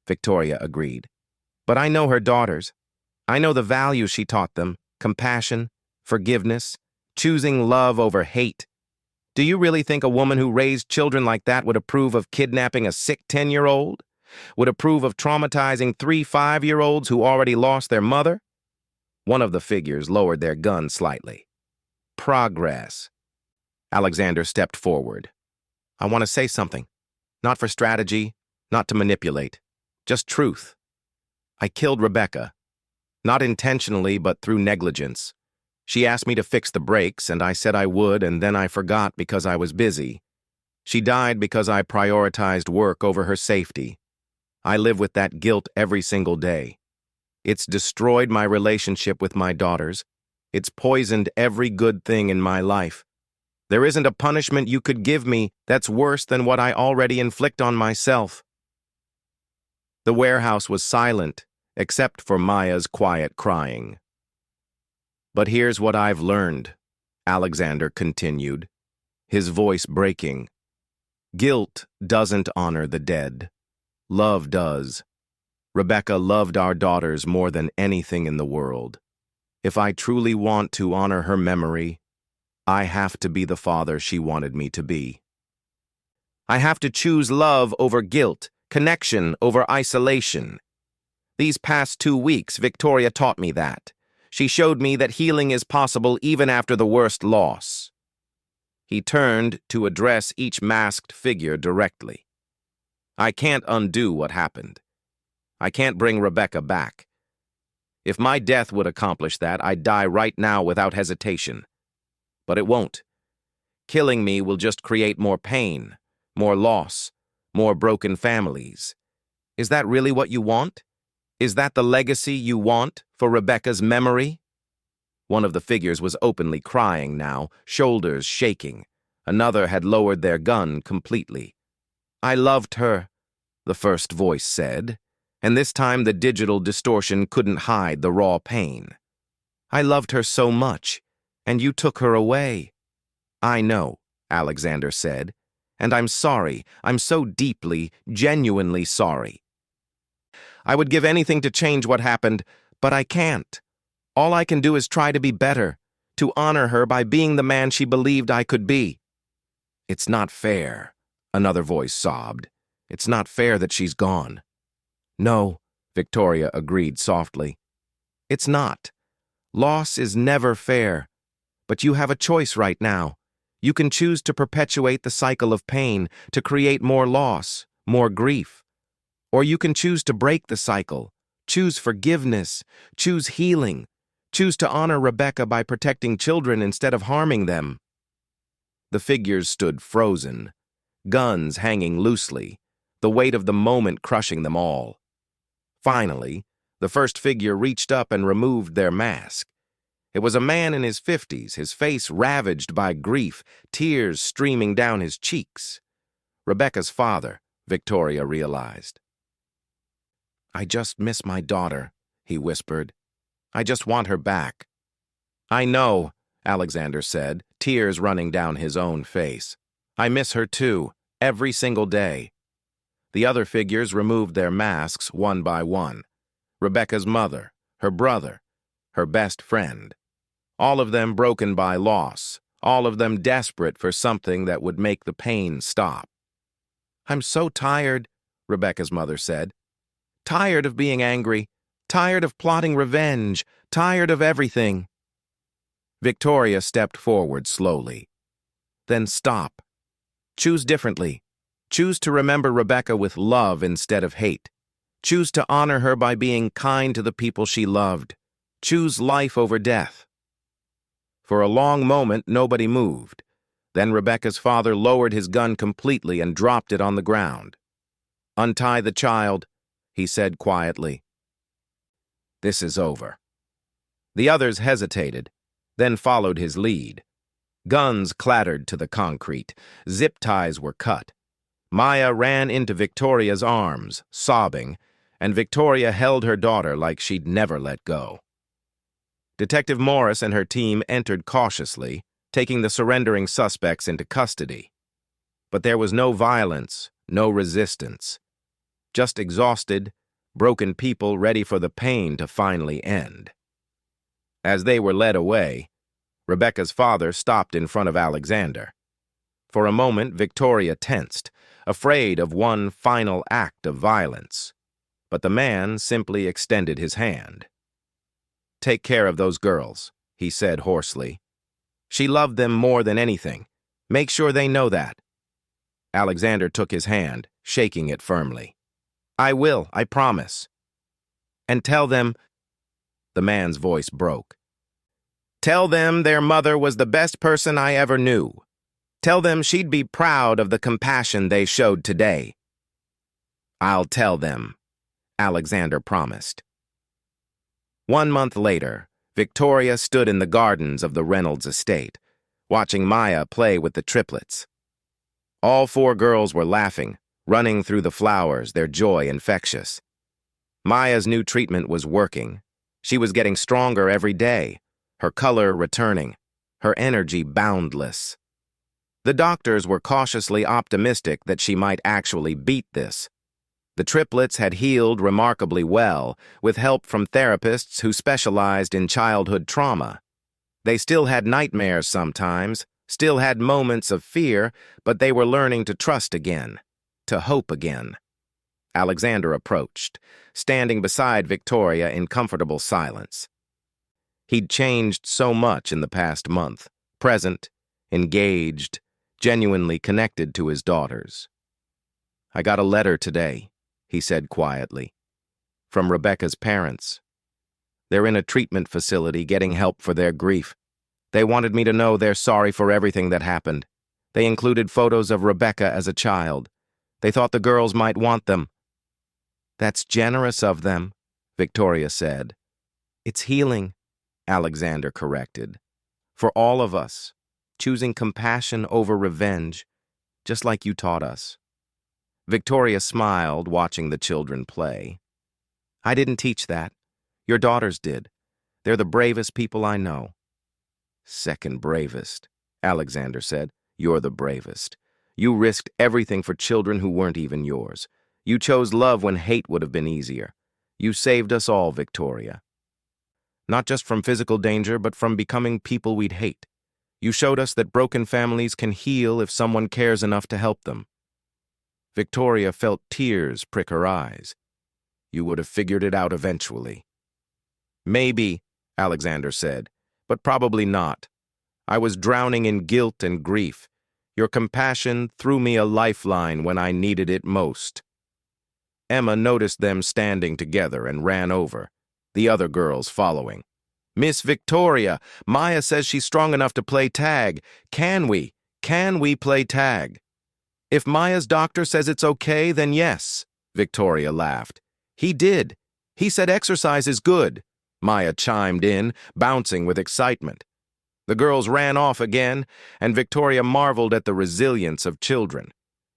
Victoria agreed. But I know her daughters. I know the values she taught them: compassion, forgiveness, choosing love over hate. Do you really think a woman who raised children like that would approve of kidnapping a sick 10-year-old? Would approve of traumatizing 3 5-year-olds who already lost their mother? One of the figures lowered their gun slightly. Progress. Alexander stepped forward. I want to say something. Not for strategy, not to manipulate. Just truth. I killed Rebecca. Not intentionally, but through negligence. She asked me to fix the brakes, and I said I would, and then I forgot because I was busy. She died because I prioritized work over her safety. I live with that guilt every single day. It's destroyed my relationship with my daughters. It's poisoned every good thing in my life. There isn't a punishment you could give me that's worse than what I already inflict on myself. The warehouse was silent, except for Maya's quiet crying. But here's what I've learned, Alexander continued, his voice breaking. Guilt doesn't honor the dead. Love does. Rebecca loved our daughters more than anything in the world. If I truly want to honor her memory, I have to be the father she wanted me to be. I have to choose love over guilt, connection over isolation. These past 2 weeks, Victoria taught me that. She showed me that healing is possible even after the worst loss. He turned to address each masked figure directly. I can't undo what happened. I can't bring Rebecca back. If my death would accomplish that, I'd die right now without hesitation. But it won't. Killing me will just create more pain, more loss, more broken families. Is that really what you want? Is that the legacy you want for Rebecca's memory? One of the figures was openly crying now, shoulders shaking. Another had lowered their gun completely. I loved her, the first voice said, and this time the digital distortion couldn't hide the raw pain. I loved her so much, and you took her away. I know, Alexander said, and I'm sorry. I'm so deeply, genuinely sorry. I would give anything to change what happened, but I can't. All I can do is try to be better, to honor her by being the man she believed I could be. It's not fair, another voice sobbed. It's not fair that she's gone. No, Victoria agreed softly. It's not. Loss is never fair. But you have a choice right now. You can choose to perpetuate the cycle of pain, to create more loss, more grief. Or you can choose to break the cycle, choose forgiveness, choose healing, choose to honor Rebecca by protecting children instead of harming them. The figures stood frozen, guns hanging loosely, the weight of the moment crushing them all. Finally, the first figure reached up and removed their mask. It was a man in his 50s, his face ravaged by grief, tears streaming down his cheeks. Rebecca's father, Victoria realized. I just miss my daughter, he whispered. I just want her back. I know, Alexander said, tears running down his own face. I miss her too, every single day. The other figures removed their masks one by one. Rebecca's mother, her brother, her best friend. All of them broken by loss, all of them desperate for something that would make the pain stop. I'm so tired, Rebecca's mother said. Tired of being angry, tired of plotting revenge, tired of everything. Victoria stepped forward slowly. Then stop. Choose differently. Choose to remember Rebecca with love instead of hate. Choose to honor her by being kind to the people she loved. Choose life over death. For a long moment, nobody moved. Then Rebecca's father lowered his gun completely and dropped it on the ground. Untie the child, he said quietly. This is over. The others hesitated, then followed his lead. Guns clattered to the concrete. Zip ties were cut. Maya ran into Victoria's arms, sobbing, and Victoria held her daughter like she'd never let go. Detective Morris and her team entered cautiously, taking the surrendering suspects into custody. But there was no violence, no resistance. Just exhausted, broken people ready for the pain to finally end. As they were led away, Rebecca's father stopped in front of Alexander. For a moment, Victoria tensed, afraid of one final act of violence. But the man simply extended his hand. "Take care of those girls," he said hoarsely. "She loved them more than anything. Make sure they know that." Alexander took his hand, shaking it firmly. "I will, I promise." "And tell them—" The man's voice broke. "Tell them their mother was the best person I ever knew. Tell them she'd be proud of the compassion they showed today." "I'll tell them," Alexander promised. 1 month later, Victoria stood in the gardens of the Reynolds estate, watching Maya play with the triplets. All 4 girls were laughing, running through the flowers, their joy infectious. Maya's new treatment was working. She was getting stronger every day, her color returning, her energy boundless. The doctors were cautiously optimistic that she might actually beat this. The triplets had healed remarkably well, with help from therapists who specialized in childhood trauma. They still had nightmares sometimes, still had moments of fear, but they were learning to trust again, to hope again. Alexander approached, standing beside Victoria in comfortable silence. He'd changed so much in the past month, present, engaged, genuinely connected to his daughters. "I got a letter today," he said quietly, "from Rebecca's parents. They're in a treatment facility getting help for their grief. They wanted me to know they're sorry for everything that happened. They included photos of Rebecca as a child. They thought the girls might want them." "That's generous of them," Victoria said. "It's healing," Alexander corrected. "For all of us, choosing compassion over revenge, just like you taught us." Victoria smiled, watching the children play. "I didn't teach that. Your daughters did. They're the bravest people I know." "Second bravest," Alexander said. "You're the bravest. You risked everything for children who weren't even yours. You chose love when hate would have been easier. You saved us all, Victoria. Not just from physical danger, but from becoming people we'd hate. You showed us that broken families can heal if someone cares enough to help them." Victoria felt tears prick her eyes. "You would have figured it out eventually." "Maybe," Alexander said, "but probably not. I was drowning in guilt and grief. Your compassion threw me a lifeline when I needed it most." Emma noticed them standing together and ran over, the other girls following. "Miss Victoria, Maya says she's strong enough to play tag. Can we play tag?" "If Maya's doctor says it's okay, then yes," Victoria laughed. "He did. He said exercise is good," Maya chimed in, bouncing with excitement. The girls ran off again, and Victoria marveled at the resilience of children.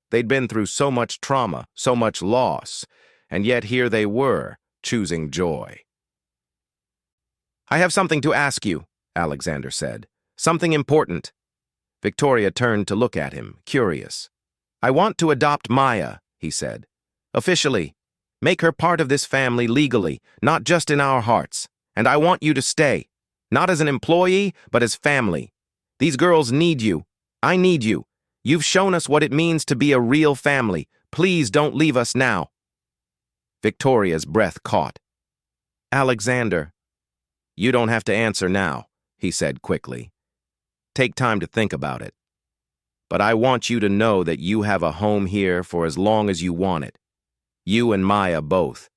They'd been through so much trauma, so much loss, and yet here they were, choosing joy. "I have something to ask you," Alexander said. "Something important." Victoria turned to look at him, curious. "I want to adopt Maya," he said. "Officially. Make her part of this family legally, not just in our hearts. And I want you to stay. Not as an employee, but as family. These girls need you. I need you. You've shown us what it means to be a real family. Please don't leave us now." Victoria's breath caught. "Alexander." "You don't have to answer now," he said quickly. "Take time to think about it. But I want you to know that you have a home here for as long as you want it. You and Maya both."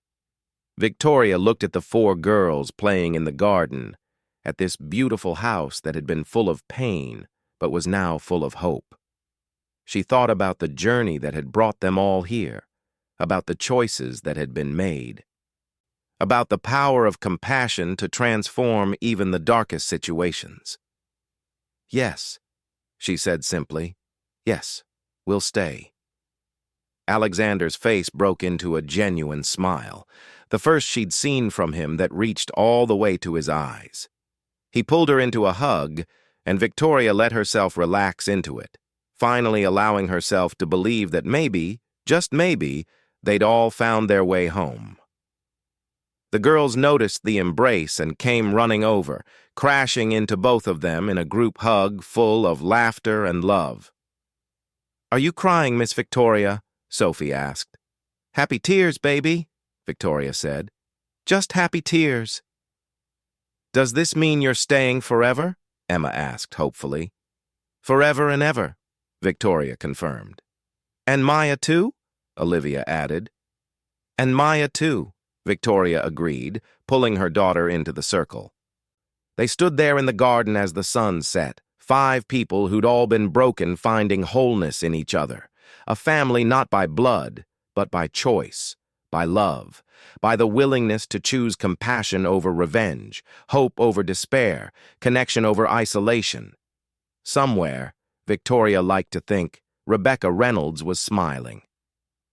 Victoria looked at the 4 girls playing in the garden, at this beautiful house that had been full of pain, but was now full of hope. She thought about the journey that had brought them all here, about the choices that had been made, about the power of compassion to transform even the darkest situations. Yes, she said simply. Yes, we'll stay. Alexander's face broke into a genuine smile, the first she'd seen from him that reached all the way to his eyes. He pulled her into a hug, and Victoria let herself relax into it, finally allowing herself to believe that maybe, just maybe, they'd all found their way home. The girls noticed the embrace and came running over, crashing into both of them in a group hug full of laughter and love. "Are you crying, Miss Victoria?" Sophie asked. "Happy tears, baby," Victoria said. "Just happy tears." "Does this mean you're staying forever?" Emma asked hopefully. "Forever and ever," Victoria confirmed. "And Maya too?" Olivia added. "And Maya too," Victoria agreed, pulling her daughter into the circle. They stood there in the garden as the sun set, 5 people who'd all been broken finding wholeness in each other, a family not by blood, but by choice, by love, by the willingness to choose compassion over revenge, hope over despair, connection over isolation. Somewhere, Victoria liked to think, Rebecca Reynolds was smiling.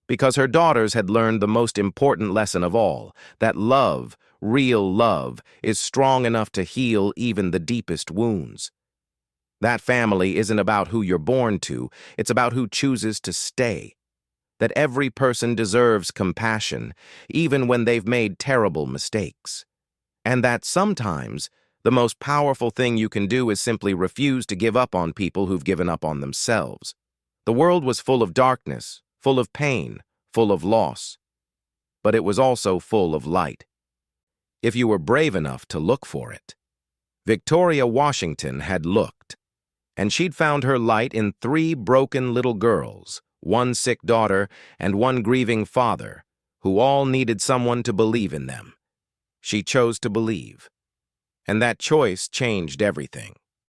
Because her daughters had learned the most important lesson of all, that love, real love, is strong enough to heal even the deepest wounds. That family isn't about who you're born to, it's about who chooses to stay. That every person deserves compassion, even when they've made terrible mistakes. And that sometimes, the most powerful thing you can do is simply refuse to give up on people who've given up on themselves. The world was full of darkness, full of pain, full of loss. But it was also full of light. If you were brave enough to look for it. Victoria Washington had looked, and she'd found her light in 3 broken little girls, 1 sick daughter, and 1 grieving father, who all needed someone to believe in them. She chose to believe. And that choice changed everything.